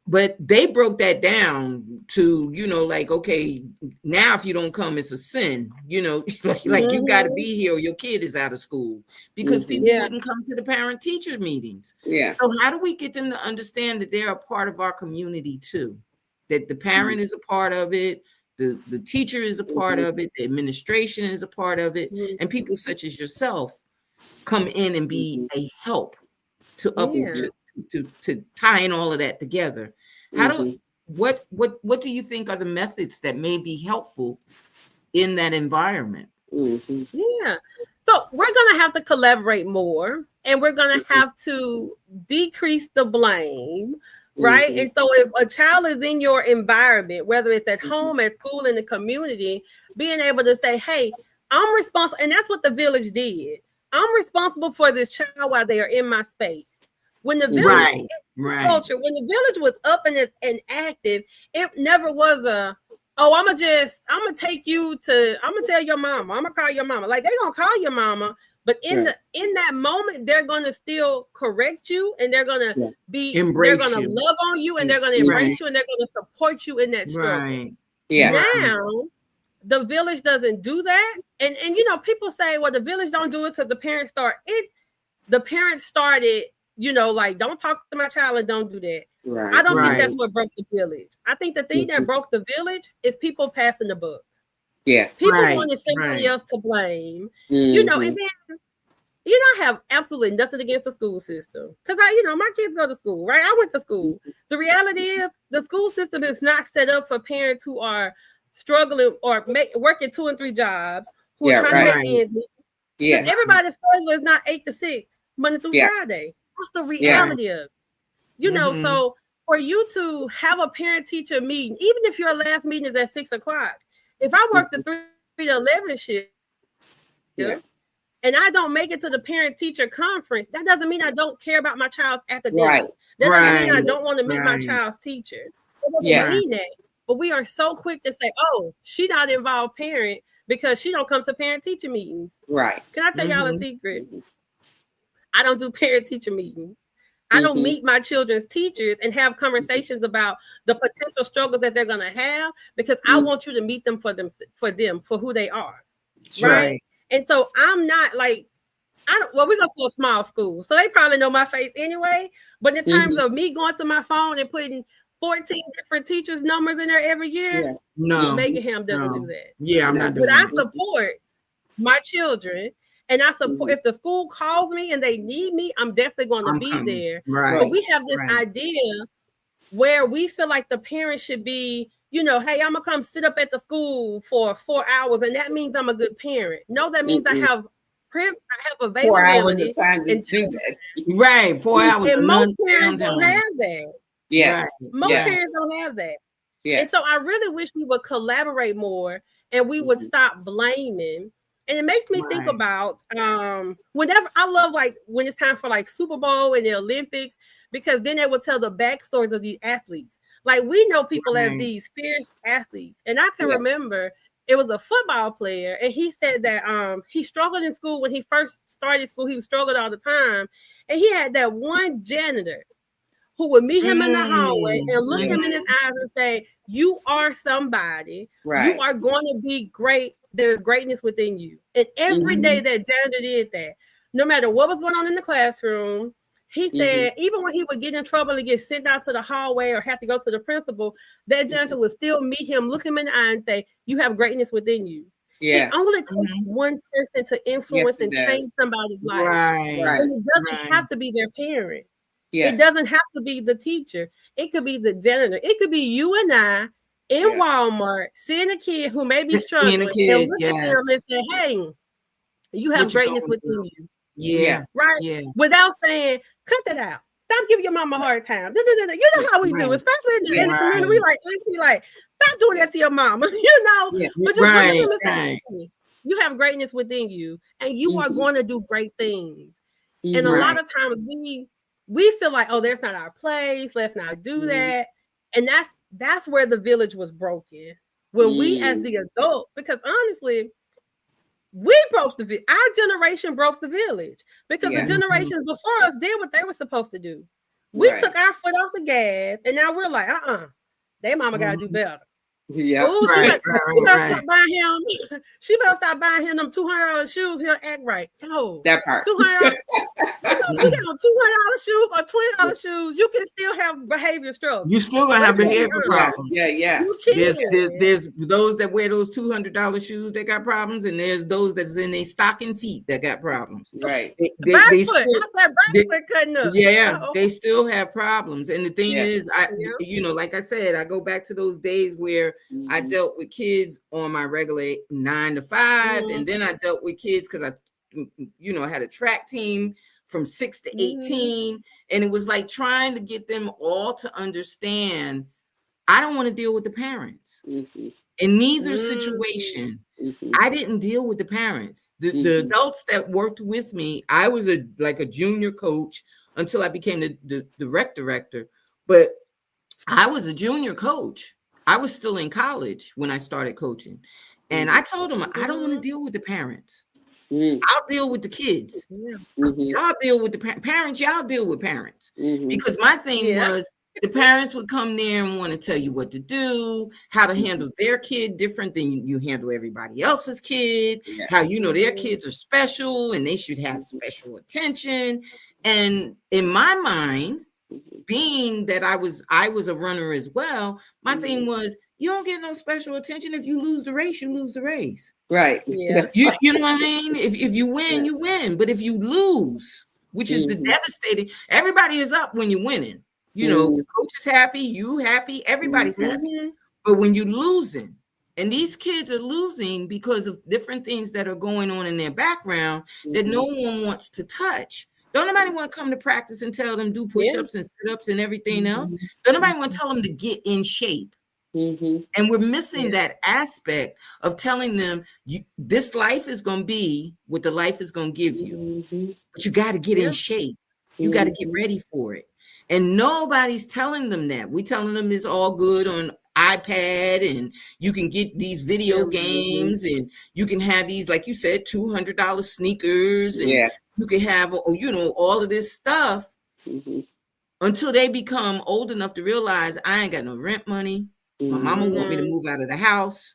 but they broke that down to like, okay, now if you don't come, it's a sin, like you got to be here or your kid is out of school, because people wouldn't come to the parent teacher meetings. So how do we get them to understand that they're a part of our community too, that the parent is a part of it, the teacher is a part of it, the administration is a part of it, and people such as yourself come in and be a help to tie in all of that together? What do you think are the methods that may be helpful in that environment? So we're gonna have to collaborate more, and we're gonna have to decrease the blame, right? And so if a child is in your environment, whether it's at home, at school, in the community, being able to say, hey, I'm responsible, and that's what the village did. I'm responsible for this child while they are in my space. When the village culture, when the village was up and active, it never was I'm gonna take you to, I'm gonna tell your mama, I'm gonna call your mama. Like, they're gonna call your mama, but in that moment, they're gonna still correct you, and they're gonna they're gonna love on you, and they're gonna embrace you, and they're gonna support you in that struggle. Now the village doesn't do that. And people say, well, the village don't do it because the parents started, like, don't talk to my child and don't do that. I don't think that's what broke the village. I think the thing that broke the village is people passing the buck. People wanted somebody else to blame. And then I have absolutely nothing against the school system, because my kids go to school, right? I went to school. The reality is the school system is not set up for parents who are struggling or working 2 and 3 jobs, who are trying to make ends meet. Everybody's schedule is not 8 to 6 Monday through Friday. That's the reality of it. So for you to have a parent teacher meeting, even if your last meeting is at 6 o'clock, if I work the 3 to 11 shift and I don't make it to the parent teacher conference, that doesn't mean I don't care about my child's academics. That doesn't mean I don't want to meet my child's teacher. That doesn't mean that. But we are so quick to say, oh, she not involved parent because she don't come to parent teacher meetings. Can I tell y'all a secret? I don't do parent teacher meetings. I don't meet my children's teachers and have conversations about the potential struggles that they're going to have, because I want you to meet them for who they are. Right. And so I'm not like, well, we go to a small school, so they probably know my face anyway. But in terms of me going to my phone and putting 14 different teachers' numbers in there every year, no, Megan Hamm doesn't do that. Yeah, I'm not doing that. But I support my children, and I support if the school calls me and they need me, I'm definitely going to be there. Right. But we have this idea where we feel like the parents should be, hey, I'm gonna come sit up at the school for 4 hours, and that means I'm a good parent. No, that means I have availability. 4 hours of time to do that. Right, 4 hours. And most parents don't have that. Yeah. Most parents don't have that. Yeah. And so I really wish we would collaborate more and we would stop blaming. And it makes me think about whenever I love like when it's time for like Super Bowl and the Olympics, because then they will tell the backstories of these athletes. Like we know people as these fierce athletes. And I can remember it was a football player, and he said that he struggled in school when he first started school. He struggled all the time. And he had that one janitor who would meet him in the hallway and look him in his eyes and say, you are somebody. You are going to be great. There's greatness within you. And every day that janitor did that, no matter what was going on in the classroom, he said, even when he would get in trouble and get sent out to the hallway or have to go to the principal, that janitor would still meet him, look him in the eye and say, you have greatness within you. It only takes one person to influence and change somebody's life. And it doesn't have to be their parent. It doesn't have to be the teacher. It could be the janitor. It could be you and I in Walmart seeing a kid who may be struggling and look at them and say, hey, you have greatness within you. Without saying, cut that out. Stop giving your mama a hard time. You know how we do, especially in the community. We like, stop doing that to your mama. But just you have greatness within you, and you are going to do great things. And a lot of times we feel like, oh, that's not our place. Let's not do that. And that's where the village was broken. When we as the adult, because honestly, we broke our generation broke the village because the generations before us did what they were supposed to do. We took our foot off the gas, and now we're like, their mama gotta do better. Yeah. Ooh, she better stop buying him. She better stop buying him them $200 shoes. He'll act right. No, that part. $200. You get on $200 shoes or $20 shoes, you can still have behavior struggles. You still gonna have behavior problems. Yeah. There's those that wear those $200 shoes that got problems, and there's those that's in their stocking feet that got problems. Right. They cutting up. They still have problems. And the thing is, like I said, I go back to those days where I dealt with kids on my regular 9 to 5, and then I dealt with kids because I had a track team from 6 to 18, and it was like trying to get them all to understand, I don't want to deal with the parents. In neither situation, I didn't deal with the parents. The adults that worked with me, I was a junior coach until I became the rec director, but I was a junior coach. I was still in college when I started coaching. And I told them, I don't want to deal with the parents. I'll deal with the kids. Y'all deal with the parents. Y'all deal with parents. Because my thing was, the parents would come there and want to tell you what to do, how to handle their kid different than you handle everybody else's kid, how their kids are special and they should have special attention. And in my mind, being that I was a runner as well, my thing was, you don't get no special attention. If you lose the race, you lose the race. Right. Yeah. You know what I mean? If you win, you win. But if you lose, which is the devastating, everybody is up when you're winning. The coach is happy, you happy, everybody's happy. But when you're losing, and these kids are losing because of different things that are going on in their background that no one wants to touch. Don't nobody want to come to practice and tell them do push-ups and sit-ups and everything else. Don't nobody want to tell them to get in shape. And we're missing that aspect of telling them this life is going to be what the life is going to give you. But you got to get in shape. You got to get ready for it. And nobody's telling them that. We're telling them it's all good on iPad, and you can get these video games, and you can have these, like you said, $200 sneakers, and you can have, all of this stuff. until they become old enough to realize I ain't got no rent money. My mama want me to move out of the house,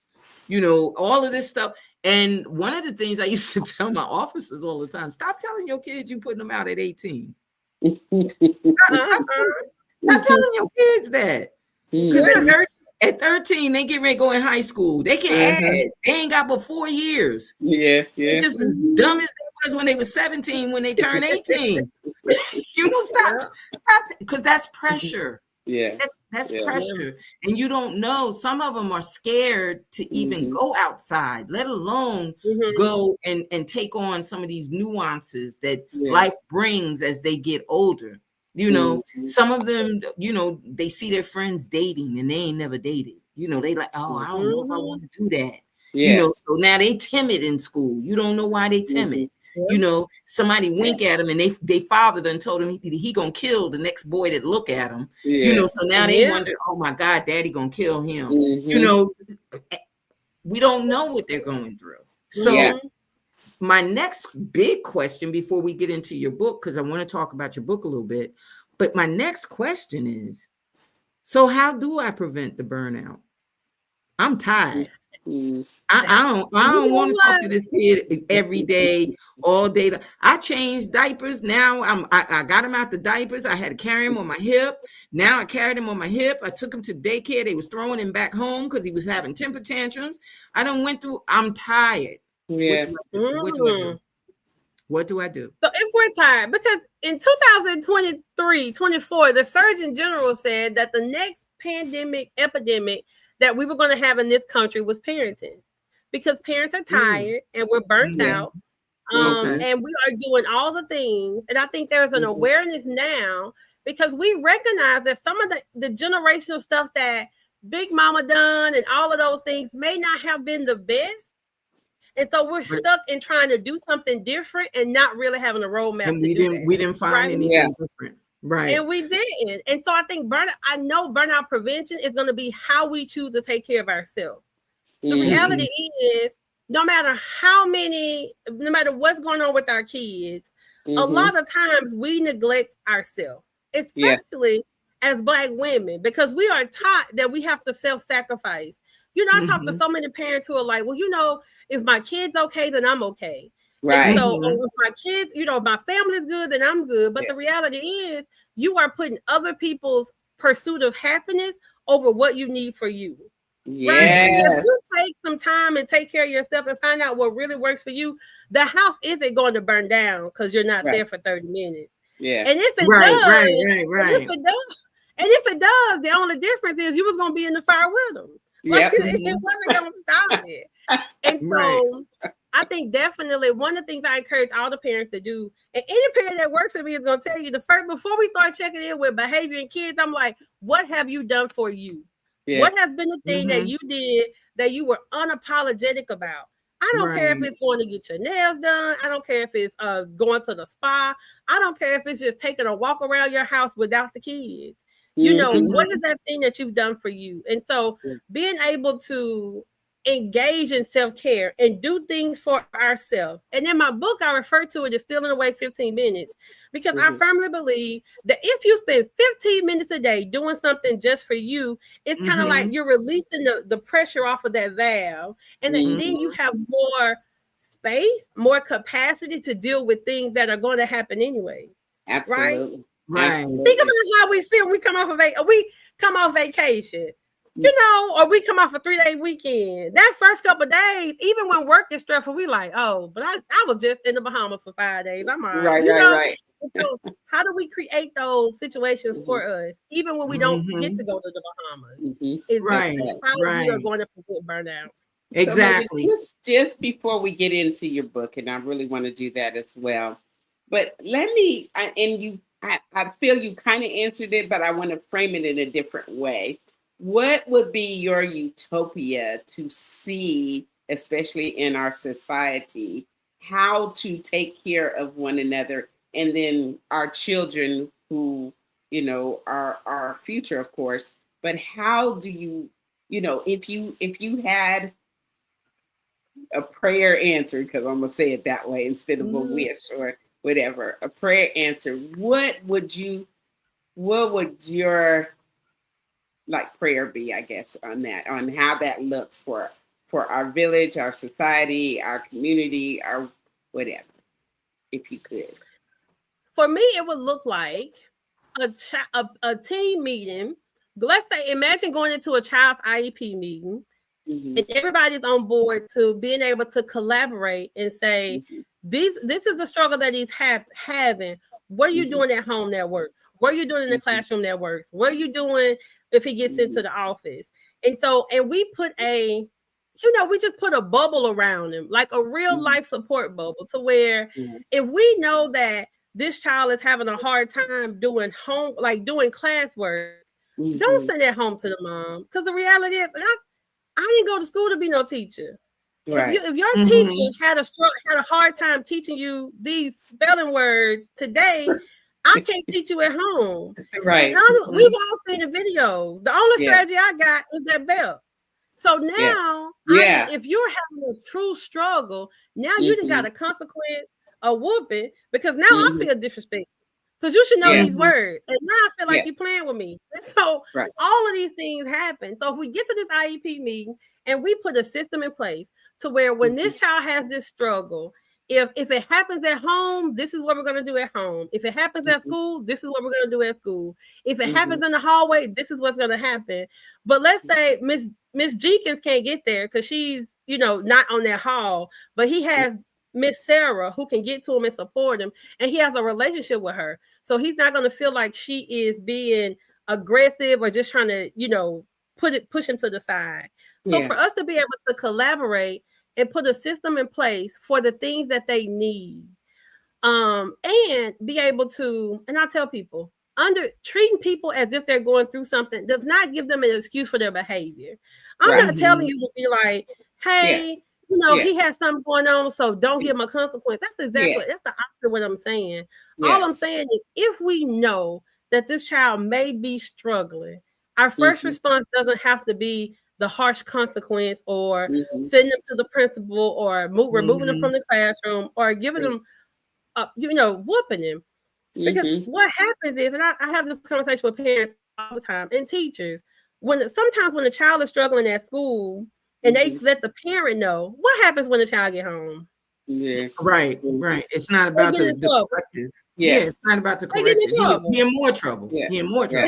all of this stuff. And one of the things I used to tell my officers all the time, stop telling your kids you putting them out at 18. Stop telling your kids that. Because at 13, they get ready to go in high school. They can add. They ain't got but 4 years. Yeah. They're just as dumb as they was when they were 17, when they turned 18. Stop, because that's pressure. Yeah. That's pressure. And you don't know. Some of them are scared to even go outside, let alone go and take on some of these nuances that life brings as they get older. Some of them, they see their friends dating and they ain't never dated. They like, oh, I don't know if I want to do that. So now they timid in school. You don't know why they timid. Somebody wink at him and they father done told him he gonna kill the next boy that look at him. So now they wonder, oh my God, daddy gonna kill him. We don't know what they're going through. So my next big question before we get into your book, because I want to talk about your book a little bit, but my next question is, so how do I prevent the burnout? I'm tired. I don't want to talk to this kid every day, all day. I changed diapers. Now I got him out the diapers. I had to carry him on my hip. Now I carried him on my hip. I took him to daycare. They was throwing him back home because he was having temper tantrums. I'm tired. Yeah. What do I do? So if we're tired, because in 2023, 24, the Surgeon General said that the next epidemic that we were going to have in this country was parenting, because parents are tired and we're burnt out. And we are doing all the things. And I think there's an awareness now, because we recognize that some of the generational stuff that Big Mama done and all of those things may not have been the best. And so we're stuck in trying to do something different and not really having a roadmap. And we didn't find anything different. Right. And we didn't. And so I think burnout prevention is going to be how we choose to take care of ourselves. The reality is, no matter what's going on with our kids, a lot of times we neglect ourselves, especially as Black women, because we are taught that we have to self-sacrifice. I talk to so many parents who are like, well, if my kid's okay, then I'm okay. Right. And so if my kids, my family's good, then I'm good. But the reality is, you are putting other people's pursuit of happiness over what you need for you. Right? If you take some time and take care of yourself and find out what really works for you, the house isn't going to burn down because you're not there for 30 minutes. Yeah. And if it does, the only difference is you was going to be in the fire with them. Like, it wasn't going to stop it. And so I think definitely one of the things I encourage all the parents to do, and any parent that works with me is going to tell you, before we start checking in with behavior in kids, I'm like, what have you done for you? Yeah. What has been the thing that you did that you were unapologetic about? I don't care if it's going to get your nails done. I don't care if it's going to the spa. I don't care if it's just taking a walk around your house without the kids. What is that thing that you've done for you? And so being able to engage in self-care and do things for ourselves. And in my book, I refer to it as Stealing Away 15 minutes, because I firmly believe that if you spend 15 minutes a day doing something just for you, it's kind of like you're releasing the pressure off of that valve. And then you have more space, more capacity to deal with things that are going to happen anyway. Absolutely. Right. Think about how we feel when we come off vacation. Or we come off a 3-day weekend. That first couple of days, even when work is stressful, we like, but I was just in the Bahamas for 5 days. I'm all right. Right. So how do we create those situations for us, even when we don't get to go to the Bahamas? How we are going to prevent burnout. Exactly. So just before we get into your book, and I really want to do that as well, but I feel you kind of answered it, but I want to frame it in a different way. What would be your utopia to see, especially in our society, how to take care of one another, and then our children who, are our future, of course, but how do you, if you had a prayer answered, because I'm going to say it that way instead of a wish or whatever, a prayer answer, what would you what would your like prayer be, I guess, on that, on how that looks for our village, our society, our community, our whatever, if you could. For me, it would look like a team meeting. Let's say, imagine going into a child's IEP meeting, and everybody's on board to being able to collaborate and say, this is the struggle that he's having. What are you doing at home that works? What are you doing in the classroom that works? What are you doing if he gets into the office? And so, and we put we just put a bubble around him, like a real life support bubble, to where if we know that this child is having a hard time doing doing classwork, don't send that home to the mom. Because the reality is, I didn't go to school to be no teacher. Right. If your teacher had a hard time teaching you these spelling words today, I can't teach you at home. Right. We've all seen the videos. The only strategy I got is that belt. So now, if you're having a true struggle, now you done got a consequence, a whooping, because now I feel disrespected. Because you should know these words. And now I feel like you're playing with me. And so all of these things happen. So if we get to this IEP meeting and we put a system in place to where when this child has this struggle, if it happens at home, this is what we're going to do at home. If it happens at school, this is what we're going to do at school. If it happens in the hallway, this is what's going to happen. But let's say Miss Jenkins can't get there because she's, not on that hall, but he has Miss Sarah who can get to him and support him, and he has a relationship with her. So he's not going to feel like she is being aggressive or just trying to, push him to the side. So for us to be able to collaborate and put a system in place for the things that they need, and be able to, and I tell people, treating people as if they're going through something does not give them an excuse for their behavior. I'm not telling you to be like, hey, he has something going on, so don't give him a consequence. That's exactly that's the opposite of what I'm saying. All I'm saying is, if we know that this child may be struggling, our first response doesn't have to be the harsh consequence or sending them to the principal or removing them from the classroom or giving them, whooping them. Because what happens is, and I have this conversation with parents all the time and teachers, sometimes when the child is struggling at school and they let the parent know, what happens when the child get home? Right. It's not about the corrective. It's not about the corrective. You're in more trouble. You're in more trouble.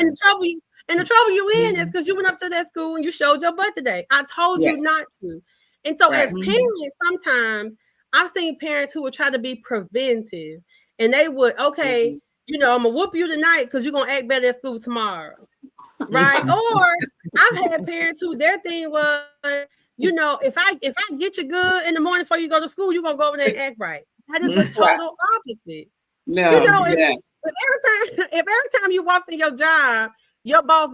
And the trouble you in is because you went up to that school and you showed your butt today. I told you not to. And so as parents, sometimes I've seen parents who would try to be preventive, and they would, I'm going to whoop you tonight because you're going to act better at school tomorrow. Right? Or I've had parents who their thing was, if I get you good in the morning before you go to school, you're going to go over there and act right. That is the total opposite. No. If every time you walked in your job, your boss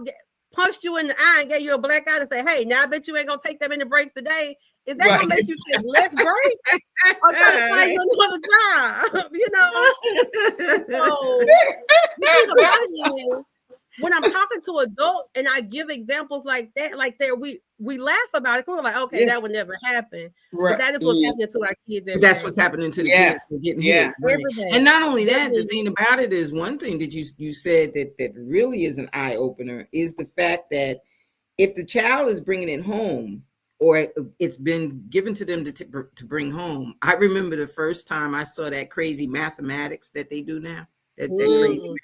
punched you in the eye and gave you a black eye and say, hey, now I bet you ain't going to take that many breaks today. Is that going to make you take less breaks or try to find you another job? So, think about it is, when I'm talking to adults and I give examples like that, we laugh about it. We're like, okay, that would never happen. Right. But that is what's happening to our kids. That's what's happening to the kids. They're getting hit. Right? And not only that, the thing about it is, one thing that you said that really is an eye opener is the fact that if the child is bringing it home, or it's been given to them to bring home. I remember the first time I saw that crazy mathematics that they do now. That crazy math.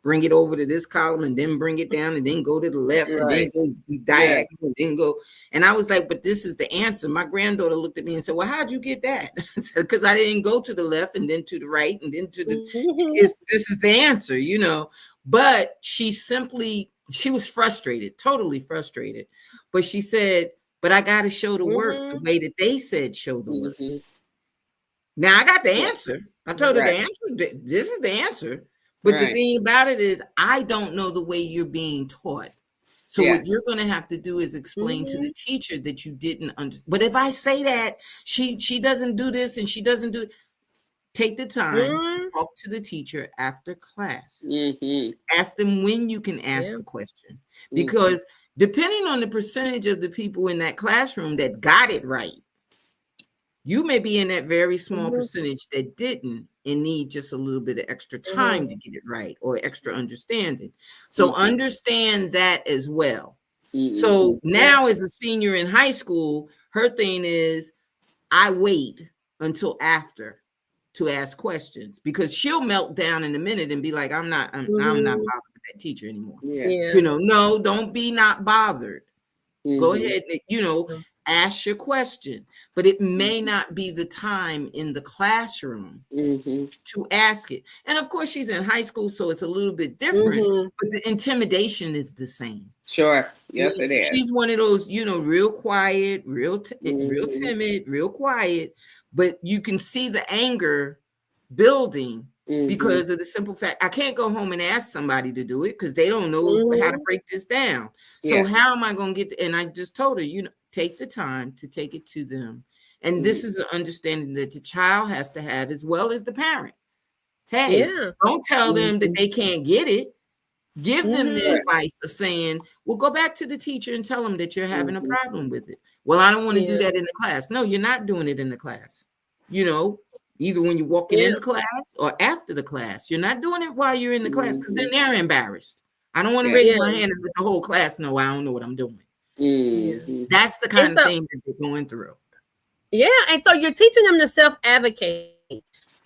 Bring it over to this column and then bring it down and then go to the left and then go diagonal and then go. And I was like, but this is the answer. My granddaughter looked at me and said, well, how'd you get that? Because I didn't go to the left and then to the right and then to the, this is the answer, But she was frustrated, totally frustrated. But she said, but I got to show the work the way that they said show the work. Now I got the answer. I told her the answer. This is the answer. But the thing about it is, I don't know the way you're being taught. So what you're going to have to do is explain to the teacher that you didn't understand. But if I say that she doesn't do this and she doesn't do it, take the time to talk to the teacher after class. Ask them when you can ask the question. Because depending on the percentage of the people in that classroom that got it right, You may be in that very small Mhm. percentage that didn't and need just a little bit of extra time to Mhm. get it right or extra understanding. So Mhm. understand that as well. Mhm. So Yeah. now, as a senior in high school, her thing is I wait until after to ask questions because she'll melt down in a minute and be like, I'm not Mhm. bothered with that teacher anymore. Yeah. Yeah. No, don't be not bothered. Go Mhm. ahead and, ask your question, but it may not be the time in the classroom Mhm. to ask it. And of course, she's in high school, so it's a little bit different, Mhm. but the intimidation is the same. Sure. Yes, it Yeah. is. She's one of those, real quiet, real Mhm. timid, real quiet, but you can see the anger building Mhm. because of the simple fact I can't go home and ask somebody to do it because they don't know how to Mhm. break this down. So Yeah. how am I going to get and I just told her, take the time to take it to them. And this Mhm. is an understanding that the child has to have as well as the parent. Hey, Yeah. don't tell them that Mhm. they can't get it. Give them the Mhm. Right. advice of saying, well, go back to the teacher and tell them that you're having a Mhm. problem with it. Well, I don't want to do Yeah. that in the class. No, you're not doing it in the class. You know, either when you're walking Yeah. in the class or after the class. You're not doing it while you're in the class because then Mhm. they're embarrassed. I don't want to Yeah. raise Yeah. my hand and let the whole class know I don't know what I'm doing. Yeah. Mhm. That's the And kind of so, thing that they're going through. yeah, and so you're teaching them to self-advocate.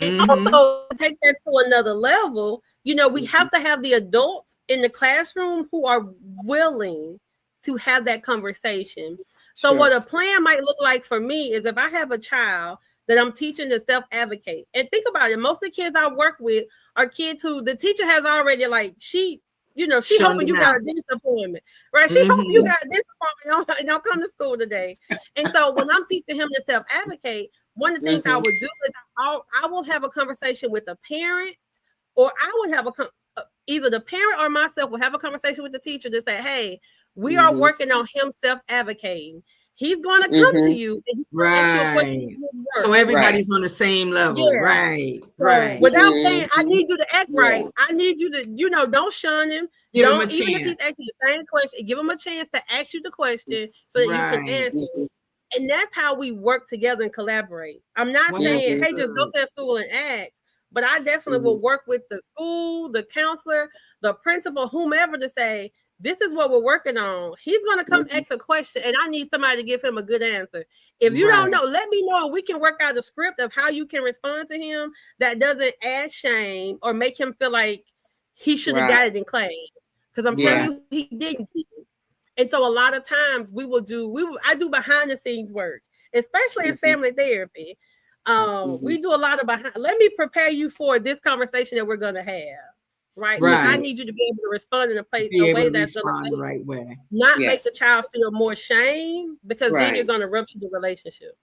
And Mm-hmm. also to take that to another level, we Mhm. have to have the adults in the classroom who are willing to have that conversation. So Sure. what a plan might look like for me is if I have a child that I'm teaching to self-advocate. And think about it, most of the kids I work with are kids who the teacher has already like she Shunned hoping them you got out. a dentist appointment, right? She hoping you Mm-hmm. got a dentist appointment. Don't come to school today. And so when I'm teaching him to self-advocate, one of the things I Mhm. would do is I will have a conversation with a parent, or I would have either the parent or myself will have a conversation with the teacher to say, "Hey, we are Mhm. working on him self-advocating. He's going to come to Mhm. you and he's going to ask you a question Right. that wouldn't So work." Right. everybody's on the same level. Yeah. Right. So Right. without saying, I Mhm. need you to act right. Yeah. I need you to, don't shun him. Give them a Don't even if he's chance. asking the same question, give him a chance to ask you the question so that you can Right. answer. Mhm. And that's how we work together and collaborate. I'm not Well, that's saying, Mhm. hey, just go good. to the school and ask, but I definitely Mhm. will work with the school, the counselor, the principal, whomever to say, this is what we're working on. He's going to come Mhm. ask a question, and I need somebody to give him a good answer. If you don't Right. know, let me know. We can work out a script of how you can respond to him that doesn't add shame or make him feel like he should have Right. got it in class. Because I'm telling Yeah. Right. you, he didn't get it. And so a lot of times I do behind the scenes work, especially in Mhm. family therapy. Mhm. We do a lot of let me prepare you for this conversation that we're gonna have. Right. So I Mhm. Right. need you to be able to respond in Be a able way to that's gonna respond the right way. not Yeah. make the child feel more shame because then you're Right. gonna rupture the relationship.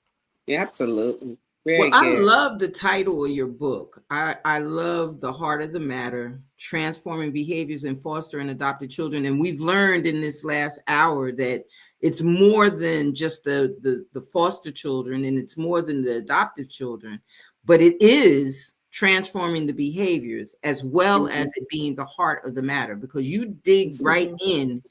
Yeah, absolutely. Well, Very I good. love the title of your book. I love the heart of the matter, transforming behaviors in foster and adopted children. And we've learned in this last hour that it's more than just the foster children and it's more than the adoptive children, but it is transforming the behaviors as well Mhm. as it being the heart of the matter because you dig Mhm. right Mhm. in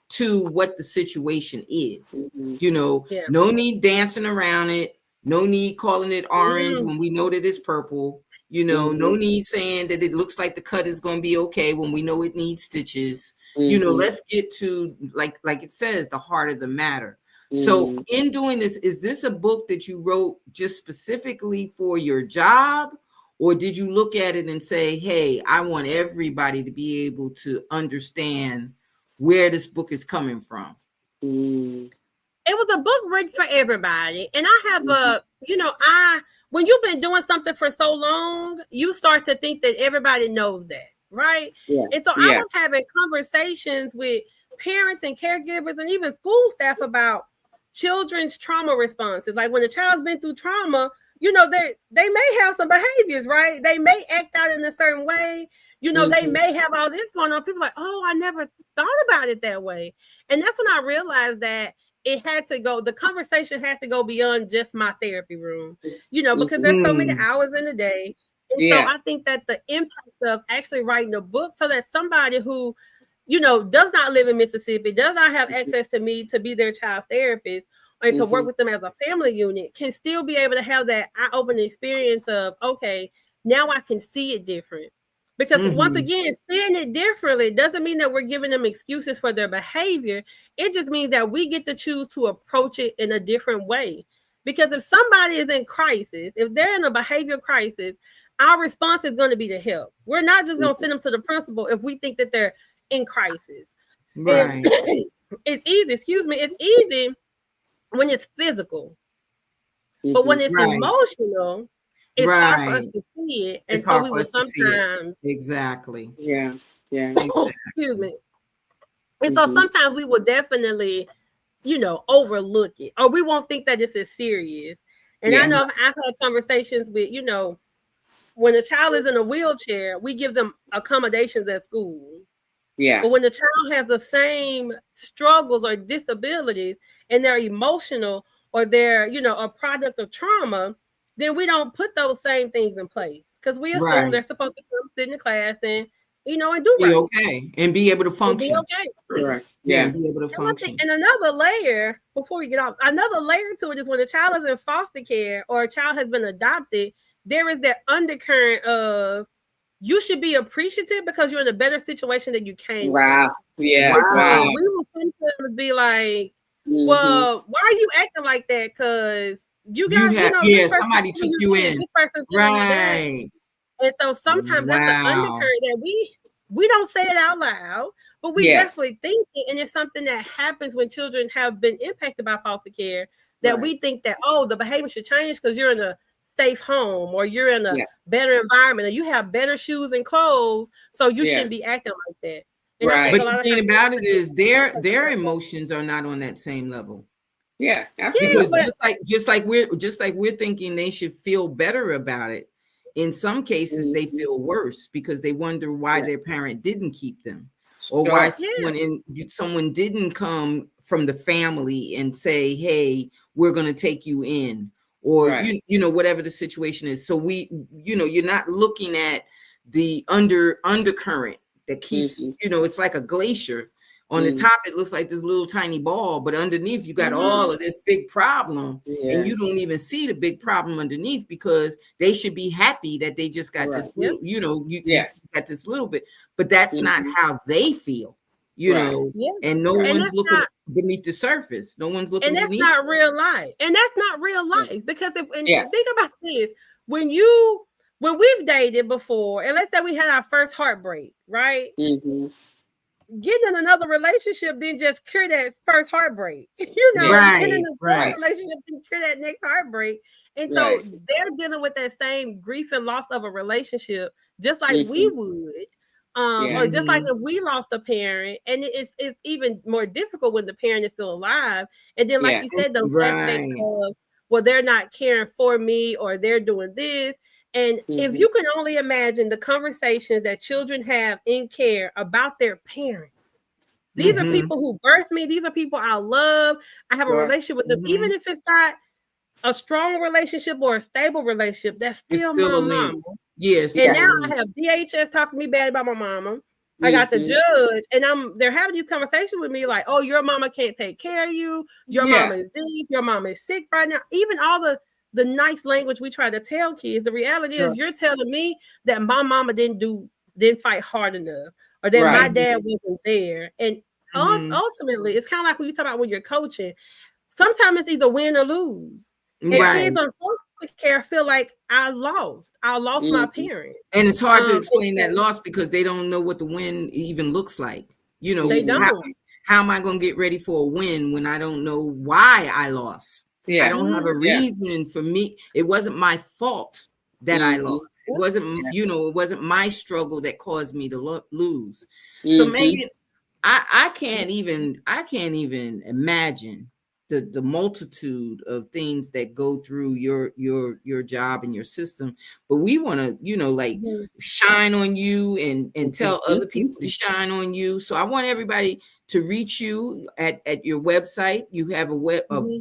to what the situation is. Mhm. Yeah. No need dancing around it. No need calling it orange Mm, when we know that it's purple. No Mhm. need saying that it looks like the cut is going to be okay when we know it needs stitches. Mhm. Let's get to like it says the heart of the matter. So Mhm. in doing this, is this a book that you wrote just specifically for your job? Or did you look at it and say, hey, I want everybody to be able to understand where this book is coming from? Mhm. it was a book written for everybody. And I have Mhm. when you've been doing something for so long, you start to think that everybody knows that, right? Yeah. And so I Yeah. was having conversations with parents and caregivers and even school staff about children's trauma responses. Like when a child's been through trauma, they may have some behaviors, right? They may act out in a certain way. They Mhm. may have all this going on. People are like, oh, I never thought about it that way. And that's when I realized that it had to go, the conversation had to go beyond just my therapy room, because Mhm. there's so many Mm, hours in a day. And so Yeah. I think that the impact of actually writing a book so that somebody who, does not live in Mississippi, does not have access to me to be their child's therapist, and to work with them as a family unit can still be able to have that eye-opening experience of, okay, now I can see it different. Because once again, seeing it differently doesn't mean that we're giving them excuses for their behavior. It just means that we get to choose to approach it in a different way. Because if somebody is in crisis, if they're in a behavior crisis, our response is going to be to help. We're not just going to send them to the principal if we think that they're in crisis. Right. And it's easy, it's easy when it's physical. But when it's emotional, it's hard for us to see it. And It's so hard we for will us to see it. sometimes Exactly. Yeah. excuse me. And so sometimes we will definitely, overlook it, or we won't think that this is serious. And I know I've had conversations with, when a child is in a wheelchair, we give them accommodations at school. Yeah. But when the child has the same struggles or disabilities and they're emotional or they're, a product of trauma, then we don't put those same things in place because we assume they're supposed to come sit in the class and, and do be okay and be able to function. And be okay. Right. Yeah, be able to function. And another layer, before we get off, another layer to it is when a child is in foster care or a child has been adopted, there is that undercurrent of you should be appreciative because you're in a better situation than you came from. Yeah. Wow. We will sometimes be like, well, why are you acting like that? Because you got, somebody took you in. This person's right. And so sometimes that's the undercurrent that we don't say it out loud, but we definitely think it. And it's something that happens when children have been impacted by foster care that we think that, the behavior should change because you're in a safe home or you're in a better environment or you have better shoes and clothes. So you shouldn't be acting like that. And but the thing about it is their emotions are not on that same level. Yeah. Absolutely. Because just like we're thinking they should feel better about it. In some cases, they feel worse because they wonder why their parent didn't keep them, or why someone didn't come from the family and say, "Hey, we're going to take you in," or whatever the situation is. So you're not looking at the undercurrent that keeps, it's like a glacier. On the top, it looks like this little tiny ball, but underneath you got all of this big problem, and you don't even see the big problem underneath because they should be happy that they just got this little, you got this little bit, but that's not how they feel, and no one's looking beneath the surface. No one's looking beneath. And that's not real life. And that's not real life because think about this: when we've dated before, and let's say we had our first heartbreak, right? Getting in another relationship didn't just cure that first heartbreak, getting in a relationship didn't cure that next heartbreak. And so they're dealing with that same grief and loss of a relationship, just like we would, or just like if we lost a parent. And it's even more difficult when the parent is still alive. And then, like you said, those aspects of, well, they're not caring for me or they're doing this. And if you can only imagine the conversations that children have in care about their parents, these are people who birthed me. These are people I love. I have a relationship with them. Even if it's not a strong relationship or a stable relationship, that's still my mama. Yes. And now I have DHS talking to me bad about my mama. I got the judge, and they're having these conversations with me like, oh, your mama can't take care of you. Your mama is dead. Your mama is sick right now. Even all the nice language we try to tell kids, the reality is you're telling me that my mama didn't fight hard enough, or that my dad wasn't there. And ultimately, it's kind of like when you talk about when you're coaching, sometimes it's either win or lose. And kids on foster care feel like I lost my parent. And it's hard to explain that loss because they don't know what the win even looks like. They don't. How am I going to get ready for a win when I don't know why I lost? I don't have a reason for me. It wasn't my fault that I lost. It wasn't, it wasn't my struggle that caused me to lose. So Megan, I can't even imagine the multitude of things that go through your job and your system. But we want to, shine on you and tell other people to shine on you. So I want everybody to reach you at your website. You have a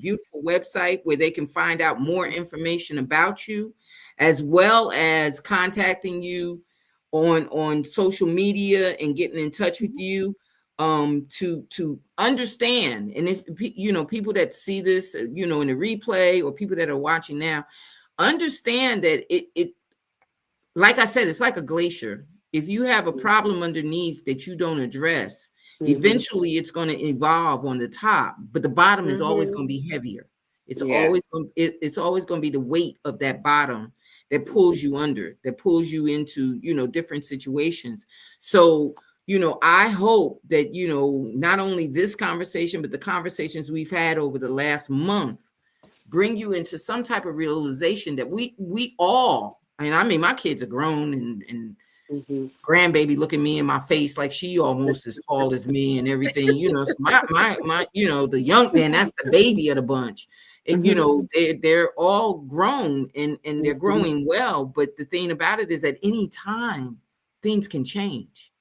beautiful website where they can find out more information about you, as well as contacting you on social media and getting in touch with you. to understand. And if people that see this, in the replay, or people that are watching now, understand that it like I said, it's like a glacier. If you have a problem underneath that you don't address, eventually it's going to evolve on the top, but the bottom is always going to be heavier. It's always it's always going to be the weight of that bottom that pulls you under, that pulls you into, different situations. So, I hope that, not only this conversation, but the conversations we've had over the last month bring you into some type of realization that we all, and I mean, my kids are grown, and grandbaby look at me in my face like she almost as tall as me and everything, so my the young man, that's the baby of the bunch. And they're all grown, and they're growing well. But the thing about it is, at any time things can change,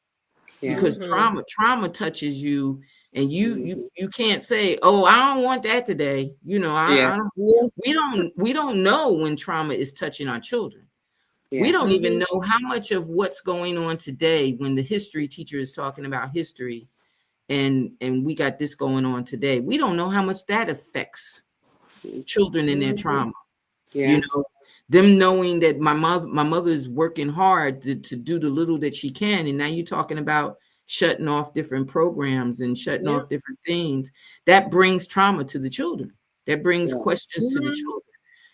because trauma touches you, and you can't say, oh, I don't want that today. I don't, we don't know when trauma is touching our children. We don't even know how much of what's going on today, when the history teacher is talking about history, and we got this going on today. We don't know how much that affects children in their trauma. Them knowing that my mother is working hard to do the little that she can, and now you're talking about shutting off different programs and shutting off different things. That brings trauma to the children. That brings questions to the children.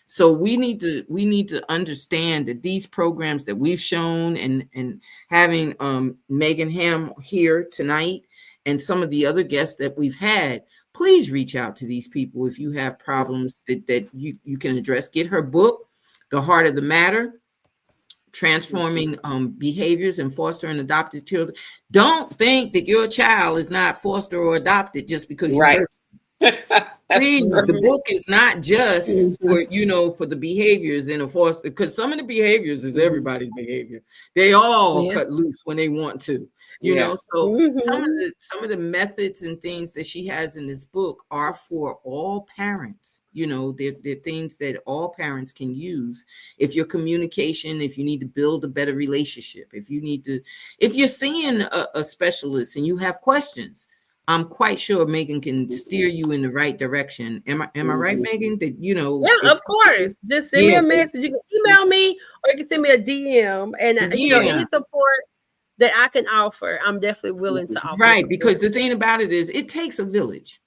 So we need to understand that these programs that we've shown, and having Megan Hamm here tonight, and some of the other guests that we've had, please reach out to these people if you have problems that you can address. Get her book, The Heart of the Matter, Transforming Behaviors in Foster and Adopted Children. Don't think that your child is not foster or adopted just because you're please, the book is not just for for the behaviors in a foster, because some of the behaviors is everybody's behavior. They all cut loose when they want to, so some of the methods and things that she has in this book are for all parents. They're things that all parents can use. If your communication, if you need to build a better relationship, if you're seeing a specialist and you have questions, I'm quite sure Megan can steer you in the right direction. Am I right, Megan? That Yeah, of course. Just send me a message. You can email me, or you can send me a DM, and any support that I can offer, I'm definitely willing to offer. Right, because the thing about it is, it takes a village.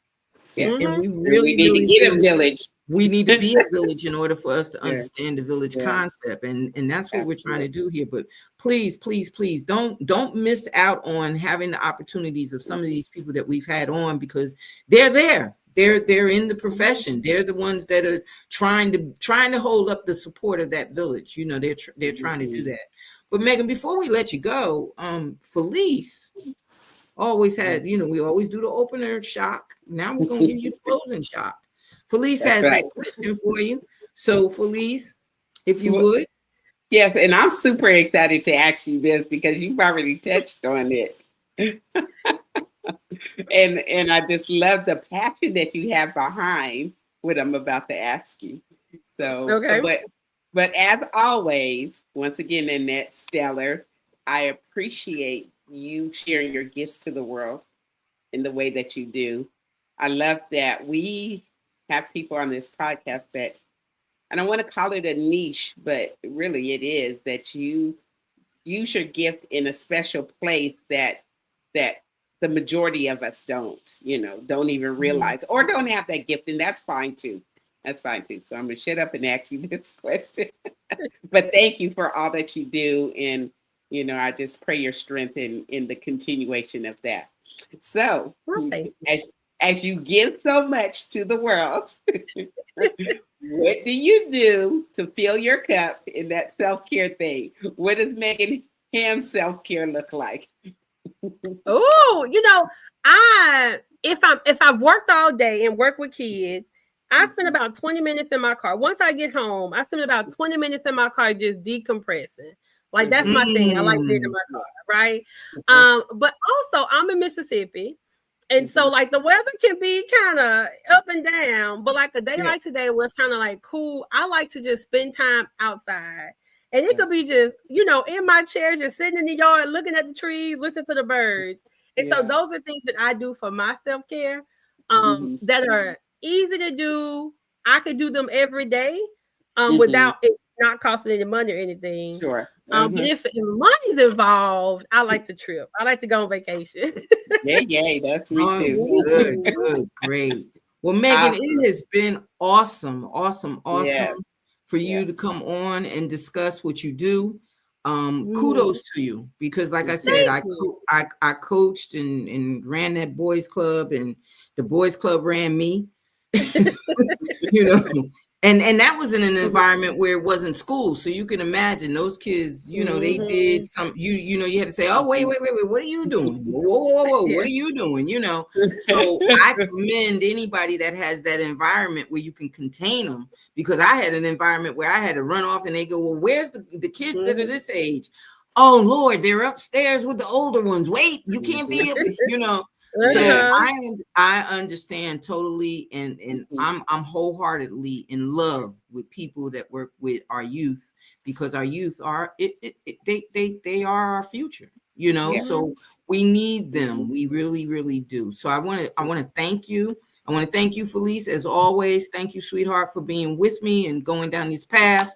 And we really need to get a village. We need to be a village in order for us to understand the village concept. And that's what we're trying to do here. But please, please, please don't miss out on having the opportunities of some of these people that we've had on, because they're there. They're in the profession. They're the ones that are trying to hold up the support of that village. They're trying to do that. But Megan, before we let you go, Felice always had, we always do the opener shock. Now we're going to give you the closing shock. Felice has that question for you. So Felice, if you would. Yes, and I'm super excited to ask you this, because you've already touched on it. and I just love the passion that you have behind what I'm about to ask you. So, but as always, once again, Annette Stellar, I appreciate you sharing your gifts to the world in the way that you do. I love that we have people on this podcast that, I don't want to call it a niche, but really it is, that you use your gift in a special place that the majority of us don't even realize, or don't have that gift, and that's fine too. That's fine too. So I'm going to shut up and ask you this question. But thank you for all that you do. And, I just pray your strength in the continuation of that. So as you give so much to the world, what do you do to fill your cup in that self-care thing? What does Megan Hamm self-care look like? Oh, if I've worked all day and work with kids, I spend about 20 minutes in my car. Once I get home, I spend about 20 minutes in my car just decompressing. Like, that's my thing. I like being in my car, right? But also, I'm in Mississippi. And so, like, the weather can be kind of up and down. But, like, a day like today was kind of, like, cool. I like to just spend time outside. And it could be just, in my chair, just sitting in the yard, looking at the trees, listening to the birds. And so those are things that I do for my self-care that are easy to do. I could do them every day without it not costing any money or anything. Sure. But if money's involved, I like to trip. I like to go on vacation. Yeah, that's me too. Good, great. Well, Megan, it has been awesome for you to come on and discuss what you do. Kudos to you, because like I said, I coached and ran that boys club, and the boys club ran me. You know, and that was in an environment where it wasn't school, so you can imagine those kids, you know, they did some, you know, you had to say, oh, wait, what are you doing? Whoa, what are you doing? You know, so I commend anybody that has that environment where you can contain them, because I had an environment where I had to run off and they go, well, where's the kids that are this age? Oh Lord, they're upstairs with the older ones. Wait, you can't be up, you know. So I understand totally, and I'm wholeheartedly in love with people that work with our youth, because our youth are they are our future, you know. So we need them. We really do. So I want to thank you. I want to thank you, Felice, as always. Thank you, sweetheart, for being with me and going down this path.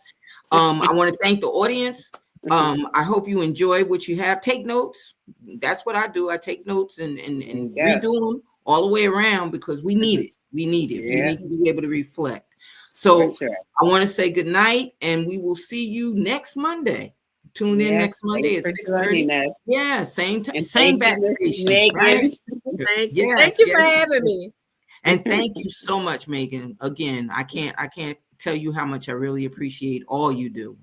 I want to thank the audience. I hope you enjoy what you have. Take notes. That's what I do. I take notes and redo them all the way around, because we need it. We need it. We need to be able to reflect. So I want to say good night, and we will see you next Monday. Tune in next Monday at 6:30. Yeah, same time, same back station. Right? Thank you for having me. And thank you so much, Megan. Again, I can't tell you how much I really appreciate all you do,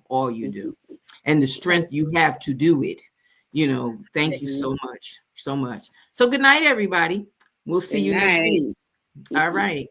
and the strength you have to do it. You know, thank you so much. So good night, everybody. We'll see you next week. All right.